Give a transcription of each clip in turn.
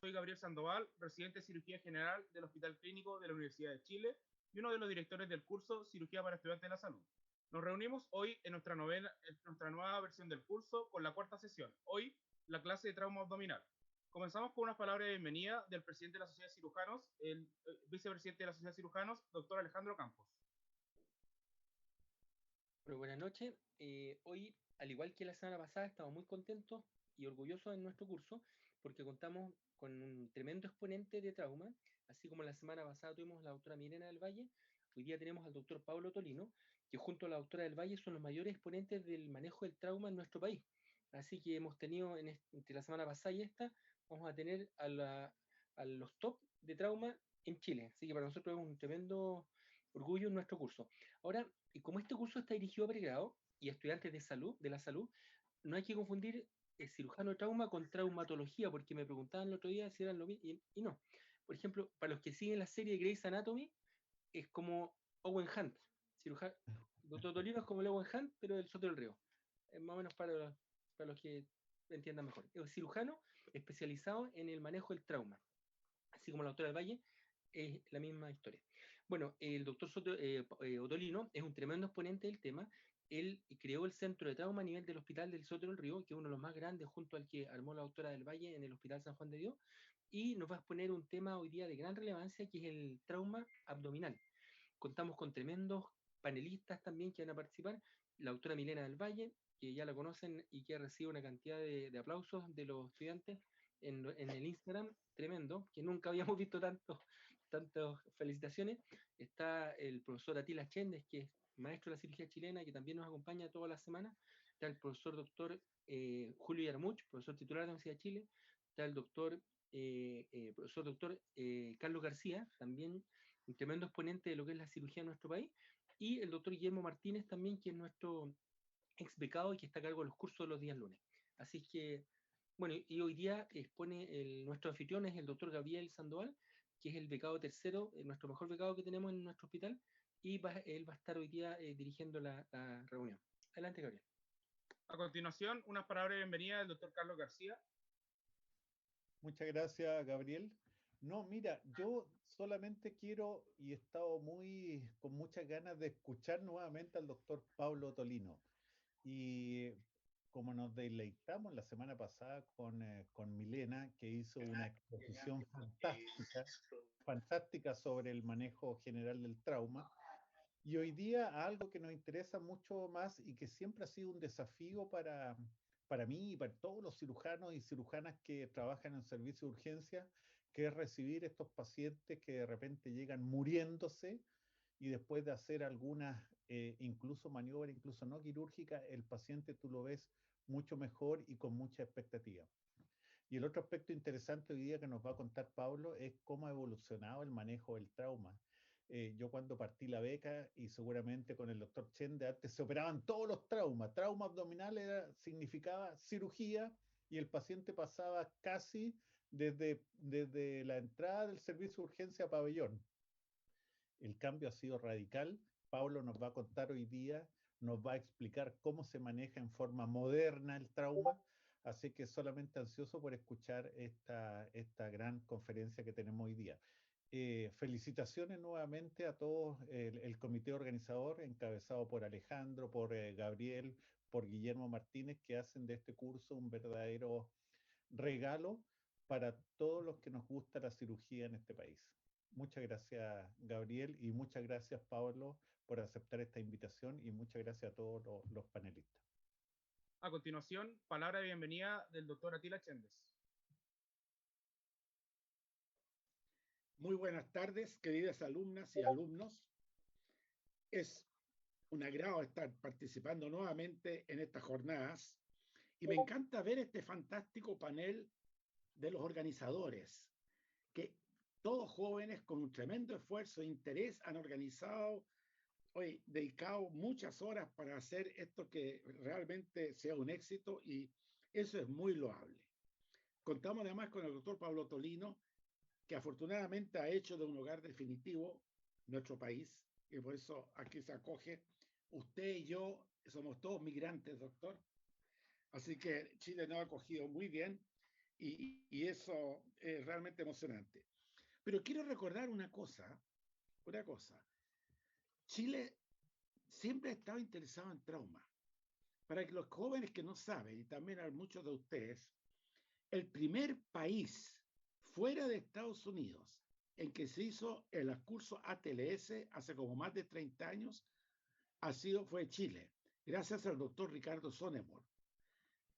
Soy Gabriel Sandoval, residente de Cirugía General del Hospital Clínico de la Universidad de Chile y uno de los directores del curso Cirugía para Estudiantes de la Salud. Nos reunimos hoy en nuestra nueva versión del curso con la cuarta sesión, hoy la clase de trauma abdominal. Comenzamos con unas palabras de bienvenida del presidente de la Sociedad de Cirujanos, el vicepresidente de la Sociedad de Cirujanos, doctor Alejandro Campos. Bueno, buenas noches. Hoy, al igual que la semana pasada, estamos muy contentos y orgullosos en nuestro curso porque contamos con un tremendo exponente de trauma, así como la semana pasada tuvimos a la doctora Milena del Valle. Hoy día tenemos al doctor Pablo Tolino, que junto a la doctora del Valle son los mayores exponentes del manejo del trauma en nuestro país. Así que hemos tenido, entre la semana pasada y esta, vamos a tener a los top de trauma en Chile. Así que para nosotros es un tremendo orgullo en nuestro curso. Ahora, y como este curso está dirigido a pregrado y a estudiantes de la salud, no hay que confundir el cirujano de trauma con traumatología, porque me preguntaban el otro día si eran lo mismo, y no. Por ejemplo, para los que siguen la serie de Grey's Anatomy, es como Owen Hunt. Doctor Tolino es como el Owen Hunt, pero del Soto del Río. Es más o menos para los que entiendan mejor. Es un cirujano especializado en el manejo del trauma, así como la doctora del Valle, es la misma historia. Bueno, el doctor Otolino es un tremendo exponente del tema. Él creó el centro de trauma a nivel del Hospital del Soto del Río, que es uno de los más grandes, junto al que armó la doctora del Valle en el Hospital San Juan de Dios, y nos va a exponer un tema hoy día de gran relevancia, que es el trauma abdominal. Contamos con tremendos panelistas también que van a participar. La doctora Milena del Valle, que ya la conocen y que recibe una cantidad de aplausos de los estudiantes en el Instagram, tremendo, que nunca habíamos visto tantas felicitaciones. Está el profesor Atila Chendes, que es maestro de la cirugía chilena, que también nos acompaña todas las semanas. Está el profesor doctor Julio Yarmuch, profesor titular de la Universidad de Chile. Está el profesor doctor Carlos García, también un tremendo exponente de lo que es la cirugía en nuestro país. Y el doctor Guillermo Martínez también, que es nuestro ex becado y que está a cargo de los cursos de los días lunes. Así que, bueno, y hoy día expone nuestro anfitrión es el doctor Gabriel Sandoval, que es el becado tercero, nuestro mejor becado que tenemos en nuestro hospital, y él va a estar hoy día dirigiendo la reunión. Adelante, Gabriel. A continuación, unas palabras de bienvenida del doctor Carlos García. Muchas gracias, Gabriel. No, mira, yo solamente quiero y he estado con muchas ganas de escuchar nuevamente al doctor Pablo Tolino. Y como nos deleitamos la semana pasada con Milena, que hizo una exposición fantástica sobre el manejo general del trauma, y hoy día algo que nos interesa mucho más y que siempre ha sido un desafío para mí y para todos los cirujanos y cirujanas que trabajan en servicio de urgencia, que es recibir estos pacientes que de repente llegan muriéndose y después de hacer algunas, incluso maniobras, incluso no quirúrgicas, el paciente tú lo ves mucho mejor y con mucha expectativa. Y el otro aspecto interesante hoy día que nos va a contar Pablo es cómo ha evolucionado el manejo del trauma. Yo cuando partí la beca y seguramente con el doctor Chende, antes se operaban todos los traumas. Trauma abdominal significaba cirugía y el paciente pasaba casi desde la entrada del servicio de urgencia a pabellón. El cambio ha sido radical. Pablo nos va a contar hoy día, nos va a explicar cómo se maneja en forma moderna el trauma. Así que solamente ansioso por escuchar esta gran conferencia que tenemos hoy día. Felicitaciones nuevamente a todos el comité organizador, encabezado por Alejandro, por Gabriel, por Guillermo Martínez, que hacen de este curso un verdadero regalo para todos los que nos gusta la cirugía en este país. Muchas gracias, Gabriel, y muchas gracias, Pablo, por aceptar esta invitación, y muchas gracias a todos los panelistas. A continuación, palabra de bienvenida del doctor Atila Chendes. Muy buenas tardes, queridas alumnas y alumnos. Es un agrado estar participando nuevamente en estas jornadas y me encanta ver este fantástico panel de los organizadores, que todos jóvenes con un tremendo esfuerzo e interés han organizado, hoy dedicado muchas horas para hacer esto que realmente sea un éxito, y eso es muy loable. Contamos además con el doctor Pablo Tolino, que afortunadamente ha hecho de un hogar definitivo nuestro país, y por eso aquí se acoge. Usted y yo somos todos migrantes, doctor. Así que Chile nos ha acogido muy bien. y eso es realmente emocionante. Pero quiero recordar una cosa. Chile siempre ha estado interesado en trauma. Para que los jóvenes que no saben, y también a muchos de ustedes, el primer país fuera de Estados Unidos en que se hizo el curso ATLS hace como más de 30 años fue Chile, gracias al doctor Ricardo Sonneborn,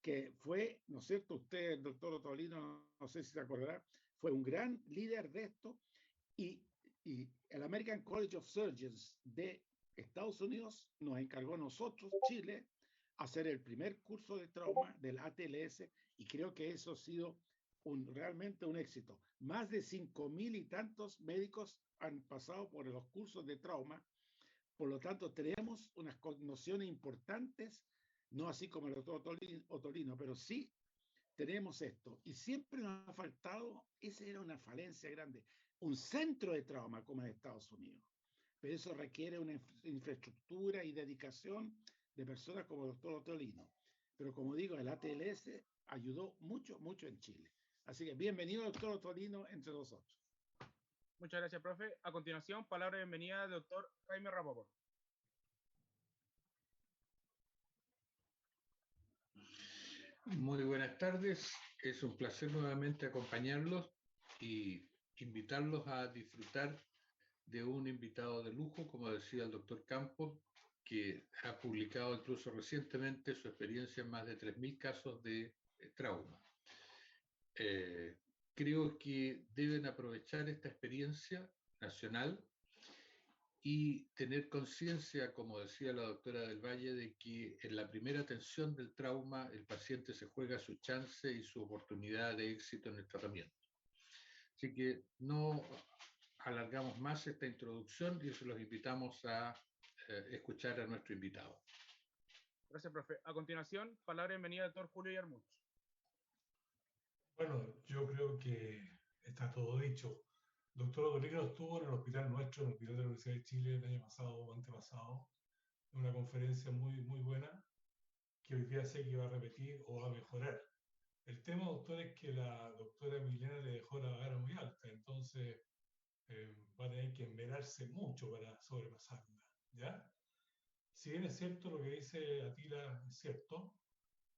que fue, ¿no es cierto? Usted, el doctor Ottolino, no sé si se acordará, fue un gran líder de esto, y el American College of Surgeons de Estados Unidos nos encargó a nosotros, Chile, hacer el primer curso de trauma del ATLS, y creo que eso ha sido realmente un éxito. Más de 5.000 y tantos médicos han pasado por los cursos de trauma, por lo tanto tenemos unas nociones importantes, no así como el doctor Ottolino, pero sí tenemos esto. Y siempre nos ha faltado, esa era una falencia grande, un centro de trauma como en Estados Unidos. Pero eso requiere una infraestructura y dedicación de personas como el doctor Ottolino. Pero como digo, el ATLS ayudó mucho, mucho en Chile. Así que bienvenido, doctor Ottolino, entre nosotros. Muchas gracias, profe. A continuación, palabra de bienvenida del doctor Jaime Rapoport. Muy buenas tardes. Es un placer nuevamente acompañarlos y invitarlos a disfrutar de un invitado de lujo, como decía el doctor Campos, que ha publicado incluso recientemente su experiencia en más de 3.000 casos de trauma. Creo que deben aprovechar esta experiencia nacional y tener conciencia, como decía la doctora del Valle, de que en la primera atención del trauma el paciente se juega su chance y su oportunidad de éxito en el tratamiento. Así que no alargamos más esta introducción y se los invitamos a escuchar a nuestro invitado. Gracias, profe. A continuación, palabra de bienvenida del doctor Julio Yarmuch. Bueno, yo creo que está todo dicho. Doctor Ottolino estuvo en el hospital nuestro, en el Hospital de la Universidad de Chile, el año pasado o antepasado, en una conferencia muy, muy buena, que hoy día sé que va a repetir o va a mejorar. El tema, doctor, es que la doctora Milena le dejó la vara muy alta, entonces va a tener que enmerarse mucho para sobrepasarla, ¿ya? Si bien es cierto lo que dice Atila, es cierto,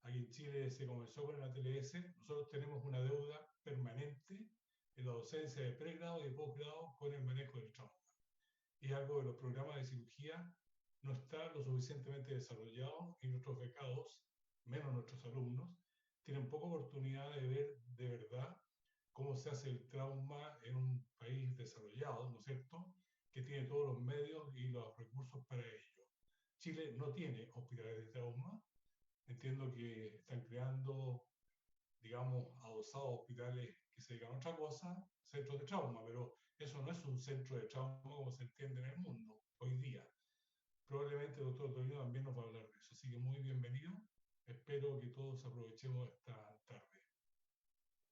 aquí en Chile se comenzó con el ATLS, nosotros tenemos una deuda permanente en la docencia de pregrado y posgrado con el manejo del trauma. Y algo de los programas de cirugía no está lo suficientemente desarrollado y nuestros becados, menos nuestros alumnos, tienen poca oportunidad de ver de verdad cómo se hace el trauma en un país desarrollado, ¿no es cierto?, que tiene todos los medios y los recursos para ello. Chile no tiene hospitales de trauma. Entiendo que están creando, digamos, adosados hospitales que se dedican a otra cosa, centros de trauma, pero eso no es un centro de trauma como se entiende en el mundo hoy día. Probablemente el doctor Ottolino también nos va a hablar de eso, así que muy bienvenido. Espero que todos aprovechemos esta tarde.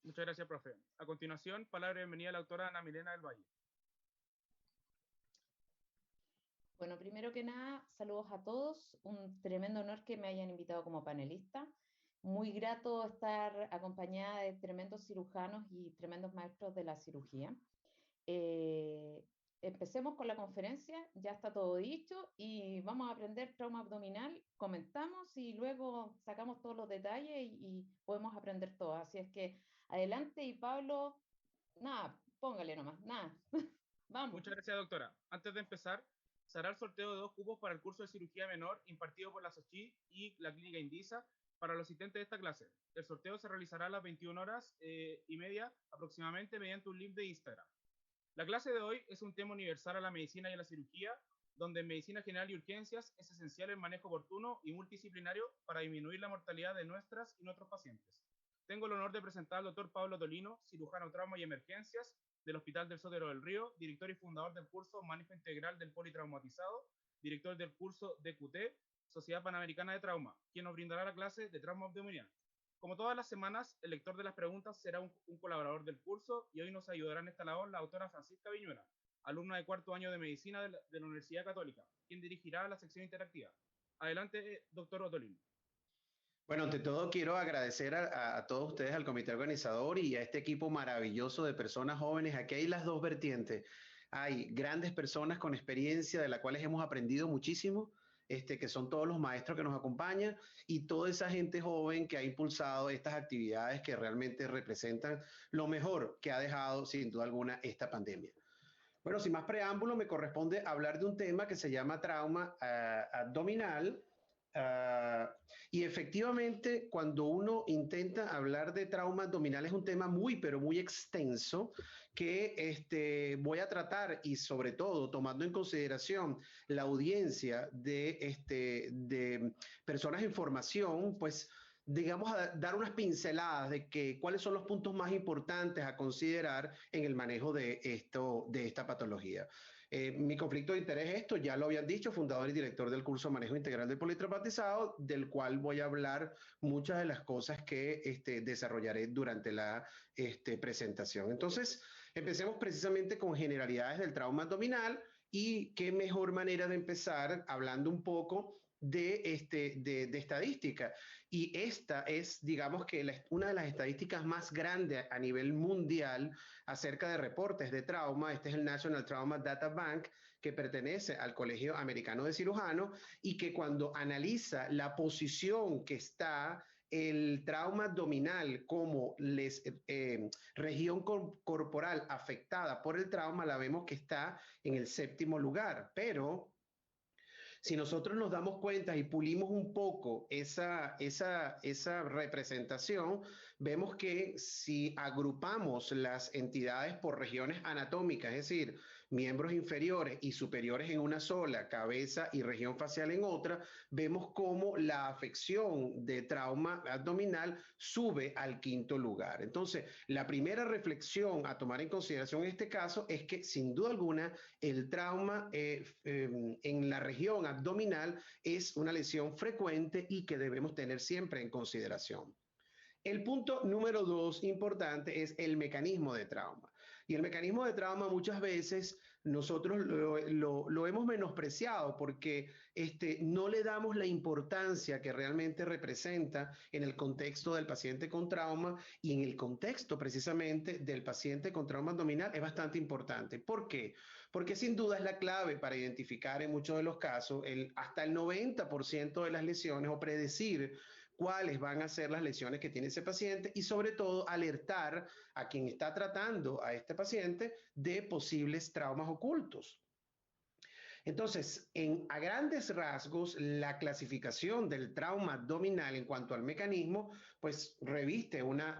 Muchas gracias, profe. A continuación, palabra de bienvenida a la doctora Ana Milena del Valle. Bueno, primero que nada, saludos a todos. Un tremendo honor que me hayan invitado como panelista. Muy grato estar acompañada de tremendos cirujanos y tremendos maestros de la cirugía. Empecemos con la conferencia, ya está todo dicho y vamos a aprender trauma abdominal, comentamos y luego sacamos todos los detalles y podemos aprender todo. Así es que adelante y Pablo, nada, póngale nomás, nada. Vamos. Muchas gracias, doctora. Antes de empezar, se hará el sorteo de 2 cupos para el curso de cirugía menor impartido por la SOCHI y la Clínica Indisa para los asistentes de esta clase. El sorteo se realizará a las 21:30 aproximadamente mediante un link de Instagram. La clase de hoy es un tema universal a la medicina y a la cirugía, donde en medicina general y urgencias es esencial el manejo oportuno y multidisciplinario para disminuir la mortalidad de nuestras y nuestros pacientes. Tengo el honor de presentar al doctor Pablo Ottolino, cirujano trauma y emergencias del Hospital del Sotero del Río, director y fundador del curso Manejo Integral del Politraumatizado, director del curso DQT, Sociedad Panamericana de Trauma, quien nos brindará la clase de trauma abdominal. Como todas las semanas, el lector de las preguntas será un colaborador del curso y hoy nos ayudará en esta labor la doctora Francisca Viñuela, alumna de 4º año de Medicina de la Universidad Católica, quien dirigirá la sección interactiva. Adelante, doctor Ottolino. Bueno, ante todo quiero agradecer a todos ustedes, al comité organizador y a este equipo maravilloso de personas jóvenes. Aquí hay las dos vertientes. Hay grandes personas con experiencia de las cuales hemos aprendido muchísimo, que son todos los maestros que nos acompañan y toda esa gente joven que ha impulsado estas actividades que realmente representan lo mejor que ha dejado sin duda alguna esta pandemia. Bueno, sin más preámbulo, me corresponde hablar de un tema que se llama trauma abdominal. Y efectivamente, cuando uno intenta hablar de trauma abdominal es un tema muy, pero muy extenso que voy a tratar y sobre todo tomando en consideración la audiencia de personas en formación, pues digamos, a dar unas pinceladas de cuáles son los puntos más importantes a considerar en el manejo de esta patología. Mi conflicto de interés es esto, ya lo habían dicho, fundador y director del curso Manejo Integral del Politraumatizado, del cual voy a hablar muchas de las cosas que desarrollaré durante la presentación. Entonces, empecemos precisamente con generalidades del trauma abdominal y qué mejor manera de empezar hablando un poco de estadística. Y esta es, digamos que una de las estadísticas más grandes a nivel mundial acerca de reportes de trauma. Este es el National Trauma Data Bank, que pertenece al Colegio Americano de Cirujanos y que cuando analiza la posición que está el trauma abdominal como región corporal afectada por el trauma, la vemos que está en el 7º lugar, pero si nosotros nos damos cuenta y pulimos un poco esa representación, vemos que si agrupamos las entidades por regiones anatómicas, es decir, miembros inferiores y superiores en una sola, cabeza y región facial en otra, vemos cómo la afección de trauma abdominal sube al 5º lugar. Entonces, la primera reflexión a tomar en consideración en este caso es que, sin duda alguna, el trauma en la región abdominal es una lesión frecuente y que debemos tener siempre en consideración. El punto número 2 importante es el mecanismo de trauma. Y el mecanismo de trauma muchas veces nosotros lo hemos menospreciado porque no le damos la importancia que realmente representa en el contexto del paciente con trauma y en el contexto precisamente del paciente con trauma abdominal es bastante importante. ¿Por qué? Porque sin duda es la clave para identificar en muchos de los casos hasta el 90% de las lesiones o predecir cuáles van a ser las lesiones que tiene ese paciente y sobre todo alertar a quien está tratando a este paciente de posibles traumas ocultos. Entonces, a grandes rasgos, la clasificación del trauma abdominal en cuanto al mecanismo, pues reviste una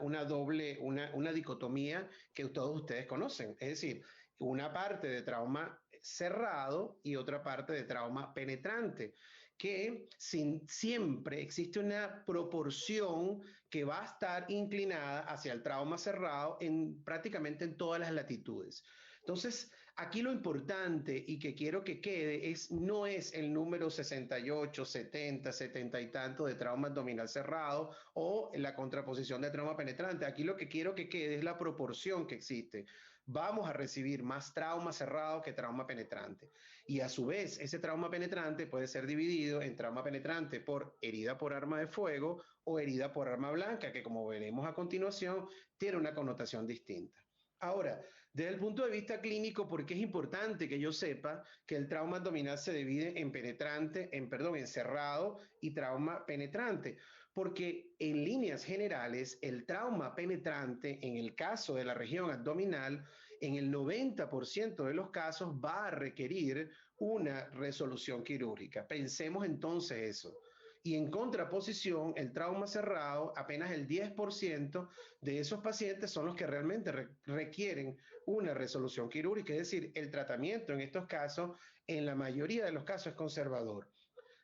dicotomía que todos ustedes conocen. Es decir, una parte de trauma cerrado y otra parte de trauma penetrante, que siempre existe una proporción que va a estar inclinada hacia el trauma cerrado prácticamente en todas las latitudes. Entonces, aquí lo importante y que quiero que quede no es el número 68, 70, 70 y tanto de trauma abdominal cerrado o la contraposición de trauma penetrante. Aquí lo que quiero que quede es la proporción que existe. Vamos a recibir más trauma cerrado que trauma penetrante. Y a su vez, ese trauma penetrante puede ser dividido en trauma penetrante por herida por arma de fuego o herida por arma blanca, que como veremos a continuación, tiene una connotación distinta. Ahora, desde el punto de vista clínico, ¿por qué es importante que yo sepa que el trauma abdominal se divide en en cerrado y trauma penetrante? Porque en líneas generales, el trauma penetrante, en el caso de la región abdominal, en el 90% de los casos va a requerir una resolución quirúrgica. Pensemos entonces eso. Y en contraposición, el trauma cerrado, apenas el 10% de esos pacientes son los que realmente requieren una resolución quirúrgica. Es decir, el tratamiento en estos casos, en la mayoría de los casos, es conservador.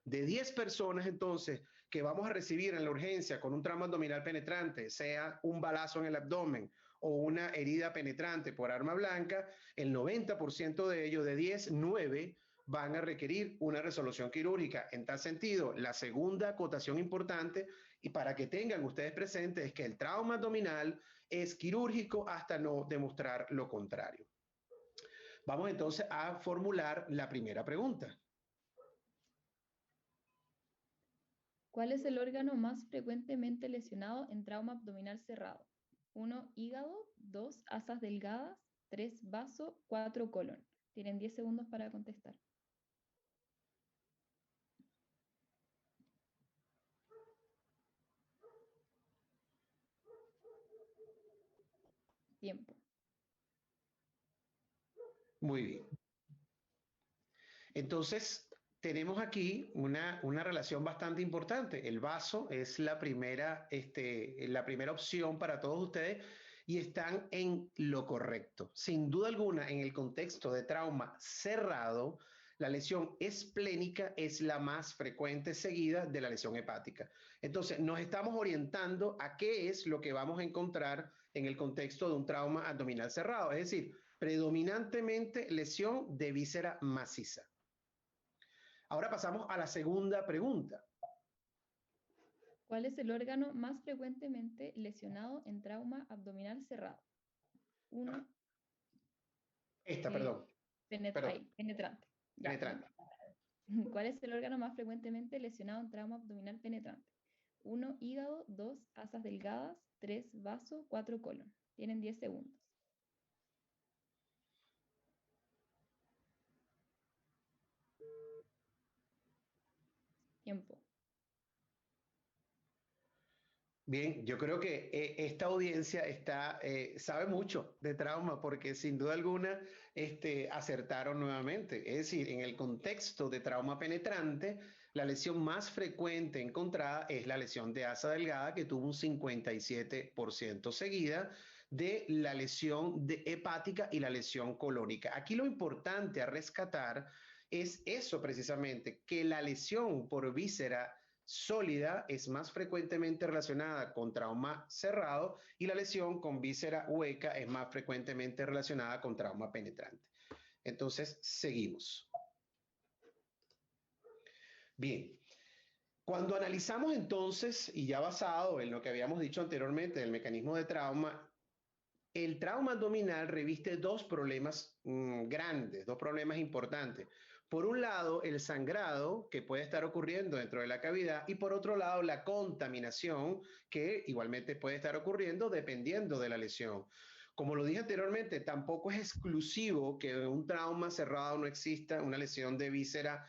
De 10 personas, entonces, que vamos a recibir en la urgencia con un trauma abdominal penetrante, sea un balazo en el abdomen o una herida penetrante por arma blanca, el 90% de ellos, de 10, 9 van a requerir una resolución quirúrgica. En tal sentido, la segunda acotación importante, y para que tengan ustedes presentes, es que el trauma abdominal es quirúrgico hasta no demostrar lo contrario. Vamos entonces a formular la primera pregunta. ¿Cuál es el órgano más frecuentemente lesionado en trauma abdominal cerrado? 1, hígado, 2, asas delgadas, 3, vaso, 4, colon. Tienen 10 segundos para contestar. Tiempo. Muy bien. Entonces, tenemos aquí una relación bastante importante. El vaso es la primera opción para todos ustedes y están en lo correcto. Sin duda alguna, en el contexto de trauma cerrado, la lesión esplénica es la más frecuente seguida de la lesión hepática. Entonces, nos estamos orientando a qué es lo que vamos a encontrar en el contexto de un trauma abdominal cerrado, es decir, predominantemente lesión de víscera maciza. Ahora pasamos a la segunda pregunta. ¿Cuál es el órgano más frecuentemente lesionado en trauma abdominal cerrado? 1. Perdón. Penetrante. Ya. Penetrante. ¿Cuál es el órgano más frecuentemente lesionado en trauma abdominal penetrante? 1, hígado, 2, asas delgadas, 3, vaso, 4, colon. Tienen 10 segundos. Tiempo. Bien, yo creo que esta audiencia sabe mucho de trauma porque sin duda alguna acertaron nuevamente. Es decir, en el contexto de trauma penetrante, la lesión más frecuente encontrada es la lesión de asa delgada, que tuvo un 57% seguida de la lesión hepática y la lesión colónica. Aquí lo importante a rescatar es eso precisamente, que la lesión por víscera sólida es más frecuentemente relacionada con trauma cerrado y la lesión con víscera hueca es más frecuentemente relacionada con trauma penetrante. Entonces, seguimos. Bien. Cuando analizamos entonces, y ya basado en lo que habíamos dicho anteriormente del mecanismo de trauma, el trauma abdominal reviste dos problemas grandes, dos problemas importantes. Por un lado, el sangrado que puede estar ocurriendo dentro de la cavidad y por otro lado, la contaminación que igualmente puede estar ocurriendo dependiendo de la lesión. Como lo dije anteriormente, tampoco es exclusivo que en un trauma cerrado no exista una lesión de víscera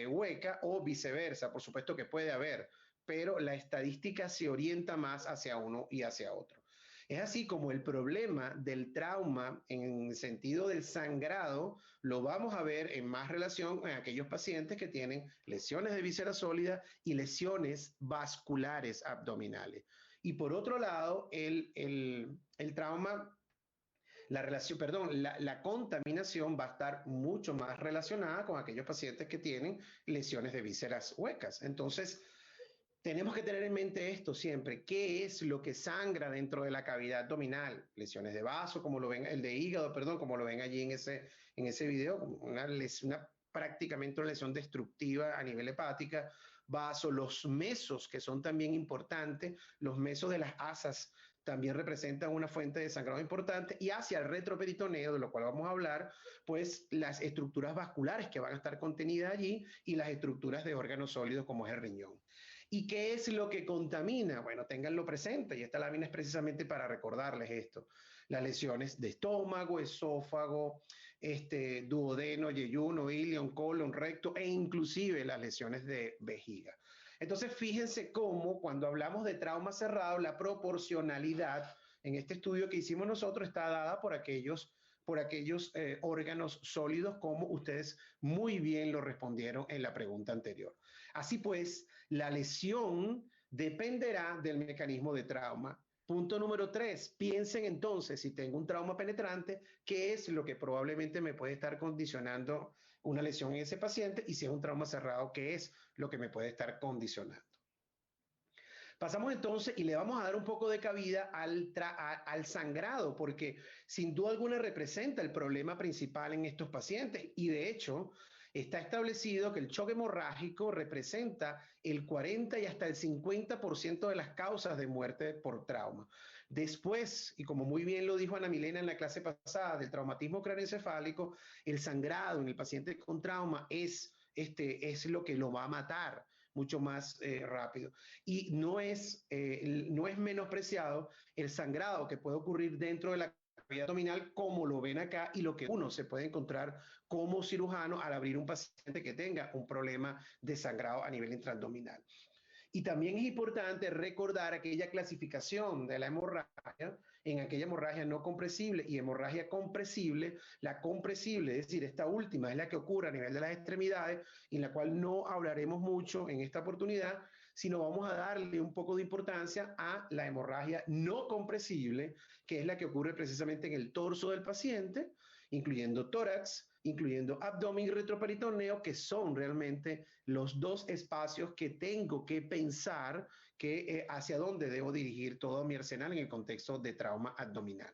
hueca o viceversa. Por supuesto que puede haber, pero la estadística se orienta más hacia uno y hacia otro. Es así como el problema del trauma en el sentido del sangrado lo vamos a ver en más relación en aquellos pacientes que tienen lesiones de víscera sólida y lesiones vasculares abdominales. Y por otro lado, el trauma, la contaminación va a estar mucho más relacionada con aquellos pacientes que tienen lesiones de vísceras huecas. Entonces, tenemos que tener en mente esto siempre. ¿Qué es lo que sangra dentro de la cavidad abdominal? Lesiones de vaso, como lo ven, el de hígado, perdón, como lo ven allí en ese video, prácticamente una lesión destructiva a nivel hepática. Vaso, los mesos, que son también importantes, los mesos de las asas también representan una fuente de sangrado importante, y hacia el retroperitoneo, de lo cual vamos a hablar, pues las estructuras vasculares que van a estar contenidas allí y las estructuras de órganos sólidos como es el riñón. ¿Y qué es lo que contamina? Bueno, ténganlo presente, y esta lámina es precisamente para recordarles esto. Las lesiones de estómago, esófago, duodeno, yeyuno, ilion, colon, recto e inclusive las lesiones de vejiga. Entonces, fíjense cómo cuando hablamos de trauma cerrado, la proporcionalidad en este estudio que hicimos nosotros está dada por aquellos órganos sólidos, como ustedes muy bien lo respondieron en la pregunta anterior. Así pues, la lesión dependerá del mecanismo de trauma. Punto número 3, piensen entonces, si tengo un trauma penetrante, ¿qué es lo que probablemente me puede estar condicionando una lesión en ese paciente? Y si es un trauma cerrado, ¿qué es lo que me puede estar condicionando? Pasamos entonces y le vamos a dar un poco de cabida al sangrado, porque sin duda alguna representa el problema principal en estos pacientes, y de hecho está establecido que el shock hemorrágico representa el 40 y hasta el 50% de las causas de muerte por trauma. Después, y como muy bien lo dijo Ana Milena en la clase pasada, del traumatismo craneoencefálico, el sangrado en el paciente con trauma es lo que lo va a matar. mucho más rápido. Y no es menospreciado el sangrado que puede ocurrir dentro de la cavidad abdominal, como lo ven acá, y lo que uno se puede encontrar como cirujano al abrir un paciente que tenga un problema de sangrado a nivel intraabdominal. Y también es importante recordar aquella clasificación de la hemorragia en aquella hemorragia no compresible y hemorragia compresible. La compresible, es decir, esta última es la que ocurre a nivel de las extremidades, en la cual no hablaremos mucho en esta oportunidad, sino vamos a darle un poco de importancia a la hemorragia no compresible, que es la que ocurre precisamente en el torso del paciente, incluyendo tórax, incluyendo abdomen y retroperitoneo, que son realmente los dos espacios que tengo que pensar que hacia dónde debo dirigir todo mi arsenal en el contexto de trauma abdominal.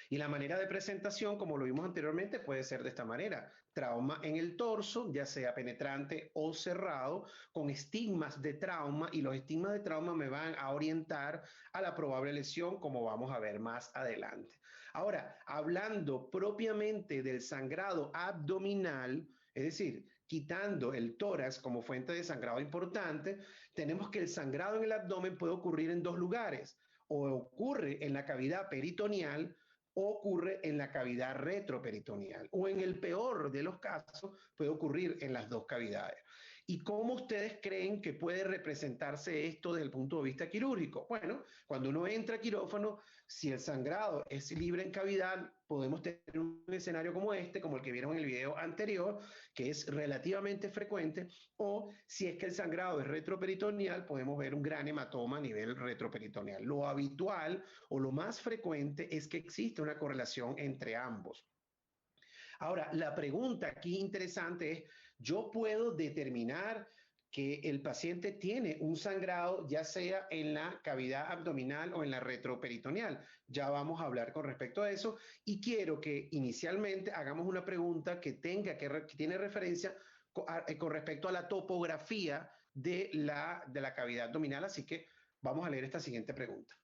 Y la manera de presentación, como lo vimos anteriormente, puede ser de esta manera: trauma en el torso, ya sea penetrante o cerrado, con estigmas de trauma, y los estigmas de trauma me van a orientar a la probable lesión, como vamos a ver más adelante. Ahora, hablando propiamente del sangrado abdominal, es decir, quitando el tórax como fuente de sangrado importante, tenemos que el sangrado en el abdomen puede ocurrir en dos lugares: o ocurre en la cavidad peritoneal, o ocurre en la cavidad retroperitoneal, o en el peor de los casos puede ocurrir en las dos cavidades. ¿Y cómo ustedes creen que puede representarse esto desde el punto de vista quirúrgico? Bueno, cuando uno entra a quirófano, si el sangrado es libre en cavidad, podemos tener un escenario como este, como el que vieron en el video anterior, que es relativamente frecuente, o si es que el sangrado es retroperitoneal, podemos ver un gran hematoma a nivel retroperitoneal. Lo habitual o lo más frecuente es que existe una correlación entre ambos. Ahora, la pregunta aquí interesante es: ¿yo puedo determinar que el paciente tiene un sangrado, ya sea en la cavidad abdominal o en la retroperitoneal? Ya vamos a hablar con respecto a eso, y quiero que inicialmente hagamos una pregunta que tiene referencia con respecto a la topografía de la cavidad abdominal. Así que vamos a leer esta siguiente pregunta.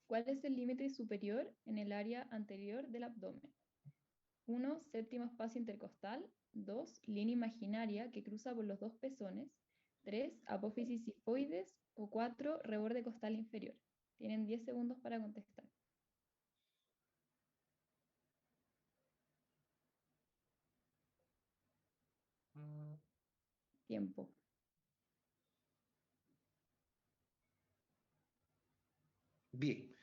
¿Cuál es el límite superior en el área anterior del abdomen? 1. Séptimo espacio intercostal. 2. Línea imaginaria que cruza por los dos pezones. 3. Apófisis sifoides. O 4. Reborde costal inferior. Tienen 10 segundos para contestar. Tiempo. Bien,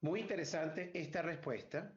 muy interesante esta respuesta,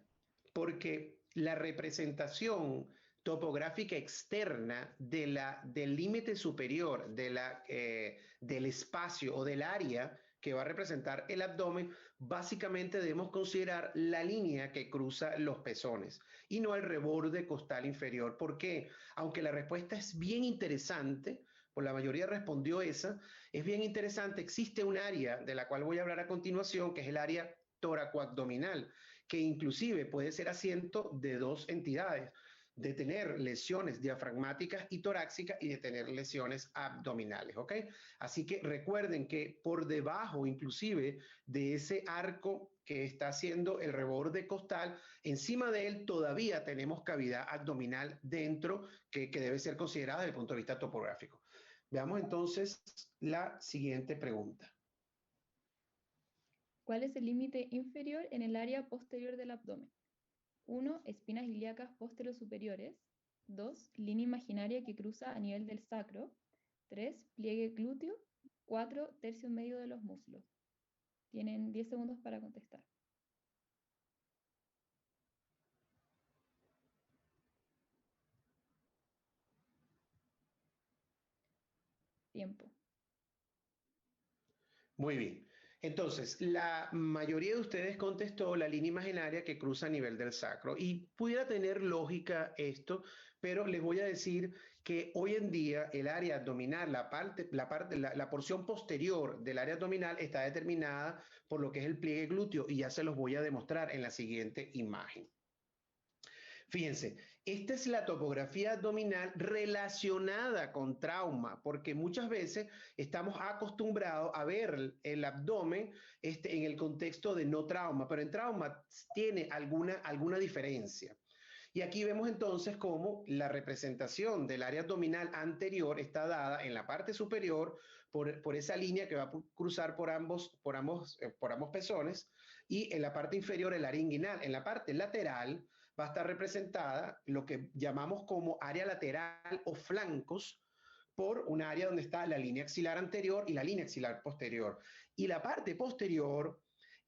porque la representación topográfica externa del límite superior del espacio o del área que va a representar el abdomen, básicamente debemos considerar la línea que cruza los pezones y no el reborde costal inferior. ¿Por qué? Aunque la respuesta es bien interesante, pues la mayoría respondió esa, es bien interesante, existe un área de la cual voy a hablar a continuación, que es el área tóraco-abdominal, que inclusive puede ser asiento de dos entidades, de tener lesiones diafragmáticas y torácicas y de tener lesiones abdominales, ¿ok? Así que recuerden que por debajo inclusive de ese arco que está haciendo el reborde costal, encima de él todavía tenemos cavidad abdominal dentro que debe ser considerada desde el punto de vista topográfico. Veamos entonces la siguiente pregunta. ¿Cuál es el límite inferior en el área posterior del abdomen? 1. Espinas ilíacas posterior-superiores. 2. Línea imaginaria que cruza a nivel del sacro. 3. Pliegue glúteo. 4. Tercio medio de los muslos. Tienen 10 segundos para contestar. Tiempo. Muy bien. Entonces, la mayoría de ustedes contestó la línea imaginaria que cruza a nivel del sacro, y pudiera tener lógica esto, pero les voy a decir que hoy en día el área abdominal, la porción posterior del área abdominal está determinada por lo que es el pliegue glúteo, y ya se los voy a demostrar en la siguiente imagen. Fíjense, esta es la topografía abdominal relacionada con trauma, porque muchas veces estamos acostumbrados a ver el abdomen en el contexto de no trauma, pero en trauma tiene alguna diferencia. Y aquí vemos entonces cómo la representación del área abdominal anterior está dada en la parte superior por esa línea que va a cruzar por ambos pezones, y en la parte inferior el área inguinal. En la parte lateral va a estar representada lo que llamamos como área lateral o flancos, por un área donde está la línea axilar anterior y la línea axilar posterior. Y la parte posterior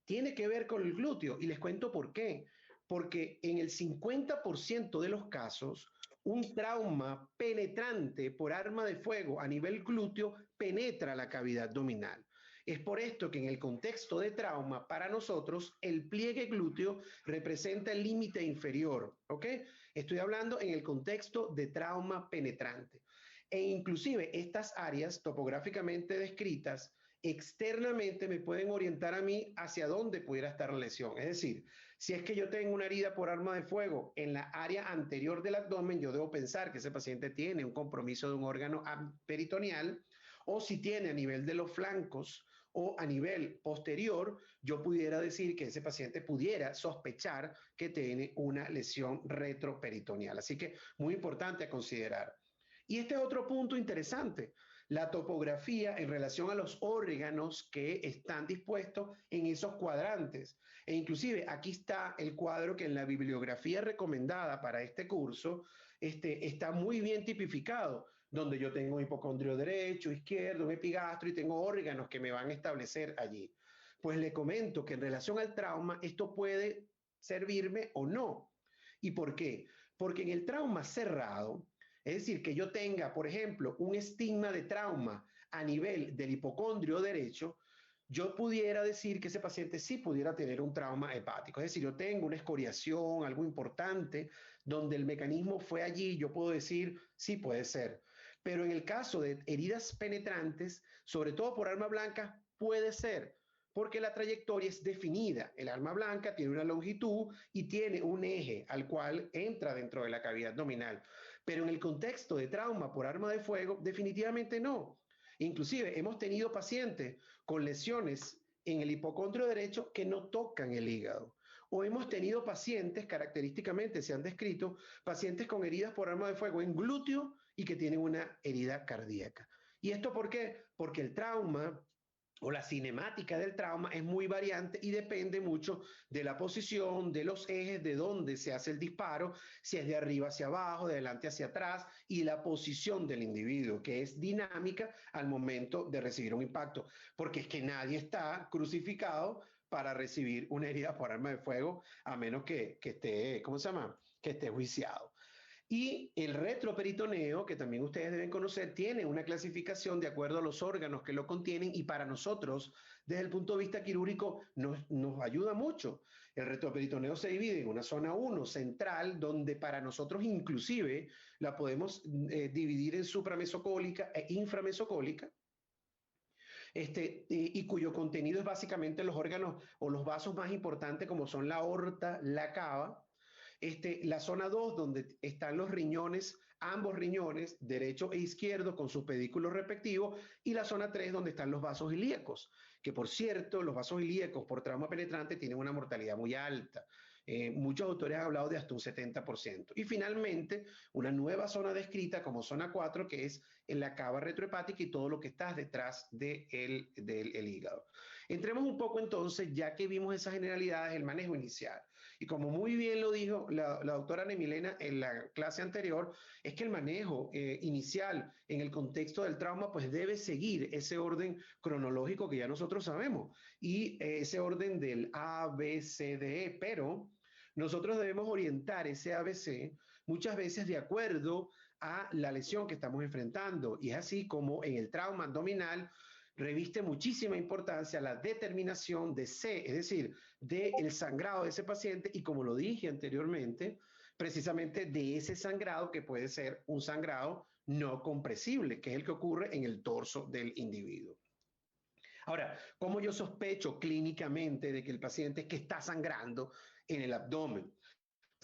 tiene que ver con el glúteo, y les cuento por qué. Porque en el 50% de los casos, un trauma penetrante por arma de fuego a nivel glúteo penetra la cavidad abdominal. Es por esto que en el contexto de trauma, para nosotros, el pliegue glúteo representa el límite inferior, ¿ok? Estoy hablando en el contexto de trauma penetrante. E inclusive estas áreas topográficamente descritas externamente me pueden orientar a mí hacia dónde pudiera estar la lesión. Es decir, si es que yo tengo una herida por arma de fuego en la área anterior del abdomen, yo debo pensar que ese paciente tiene un compromiso de un órgano peritoneal, o si tiene a nivel de los flancos o a nivel posterior, yo pudiera decir que ese paciente pudiera sospechar que tiene una lesión retroperitoneal. Así que muy importante a considerar. Y este es otro punto interesante, la topografía en relación a los órganos que están dispuestos en esos cuadrantes. E inclusive aquí está el cuadro que en la bibliografía recomendada para este curso está muy bien tipificado, donde yo tengo un hipocondrio derecho, izquierdo, un epigastro, y tengo órganos que me van a establecer allí. Pues le comento que en relación al trauma esto puede servirme o no. ¿Y por qué? Porque en el trauma cerrado, es decir, que yo tenga, por ejemplo, un estigma de trauma a nivel del hipocondrio derecho, yo pudiera decir que ese paciente sí pudiera tener un trauma hepático. Es decir, yo tengo una escoriación, algo importante, donde el mecanismo fue allí, yo puedo decir, sí puede ser. Pero en el caso de heridas penetrantes, sobre todo por arma blanca, puede ser, porque la trayectoria es definida. El arma blanca tiene una longitud y tiene un eje al cual entra dentro de la cavidad abdominal. Pero en el contexto de trauma por arma de fuego, definitivamente no. Inclusive hemos tenido pacientes con lesiones en el hipocondrio derecho que no tocan el hígado. O hemos tenido pacientes, característicamente se han descrito, pacientes con heridas por arma de fuego en glúteo y que tienen una herida cardíaca. ¿Y esto por qué? Porque el trauma o la cinemática del trauma es muy variante y depende mucho de la posición, de los ejes, de dónde se hace el disparo, si es de arriba hacia abajo, de adelante hacia atrás, y la posición del individuo, que es dinámica al momento de recibir un impacto, porque es que nadie está crucificado para recibir una herida por arma de fuego, a menos que esté, ¿cómo se llama? Que esté juiciado. Y el retroperitoneo, que también ustedes deben conocer, tiene una clasificación de acuerdo a los órganos que lo contienen, y para nosotros, desde el punto de vista quirúrgico, nos ayuda mucho. El retroperitoneo se divide en una zona 1 central, donde para nosotros inclusive la podemos dividir en supramesocólica e inframesocólica, y cuyo contenido es básicamente los órganos o los vasos más importantes, como son la aorta, la cava. La zona 2, donde están los riñones, ambos riñones, derecho e izquierdo, con sus pedículos respectivos, y la zona 3, donde están los vasos ilíacos, que por cierto, los vasos ilíacos por trauma penetrante tienen una mortalidad muy alta. Muchos autores han hablado de hasta un 70%. Y finalmente, una nueva zona descrita como zona 4, que es en la cava retrohepática y todo lo que está detrás del hígado. Entremos un poco entonces, ya que vimos esas generalidades, el manejo inicial. Y como muy bien lo dijo la doctora Ana Milena en la clase anterior, es que el manejo inicial en el contexto del trauma pues debe seguir ese orden cronológico que ya nosotros sabemos, y ese orden del A, B, C, D, E, pero nosotros debemos orientar ese ABC muchas veces de acuerdo a la lesión que estamos enfrentando, y es así como en el trauma abdominal reviste muchísima importancia la determinación de C, es decir, del sangrado de ese paciente, y como lo dije anteriormente, precisamente de ese sangrado que puede ser un sangrado no compresible, que es el que ocurre en el torso del individuo. Ahora, ¿cómo yo sospecho clínicamente de que el paciente es que está sangrando en el abdomen?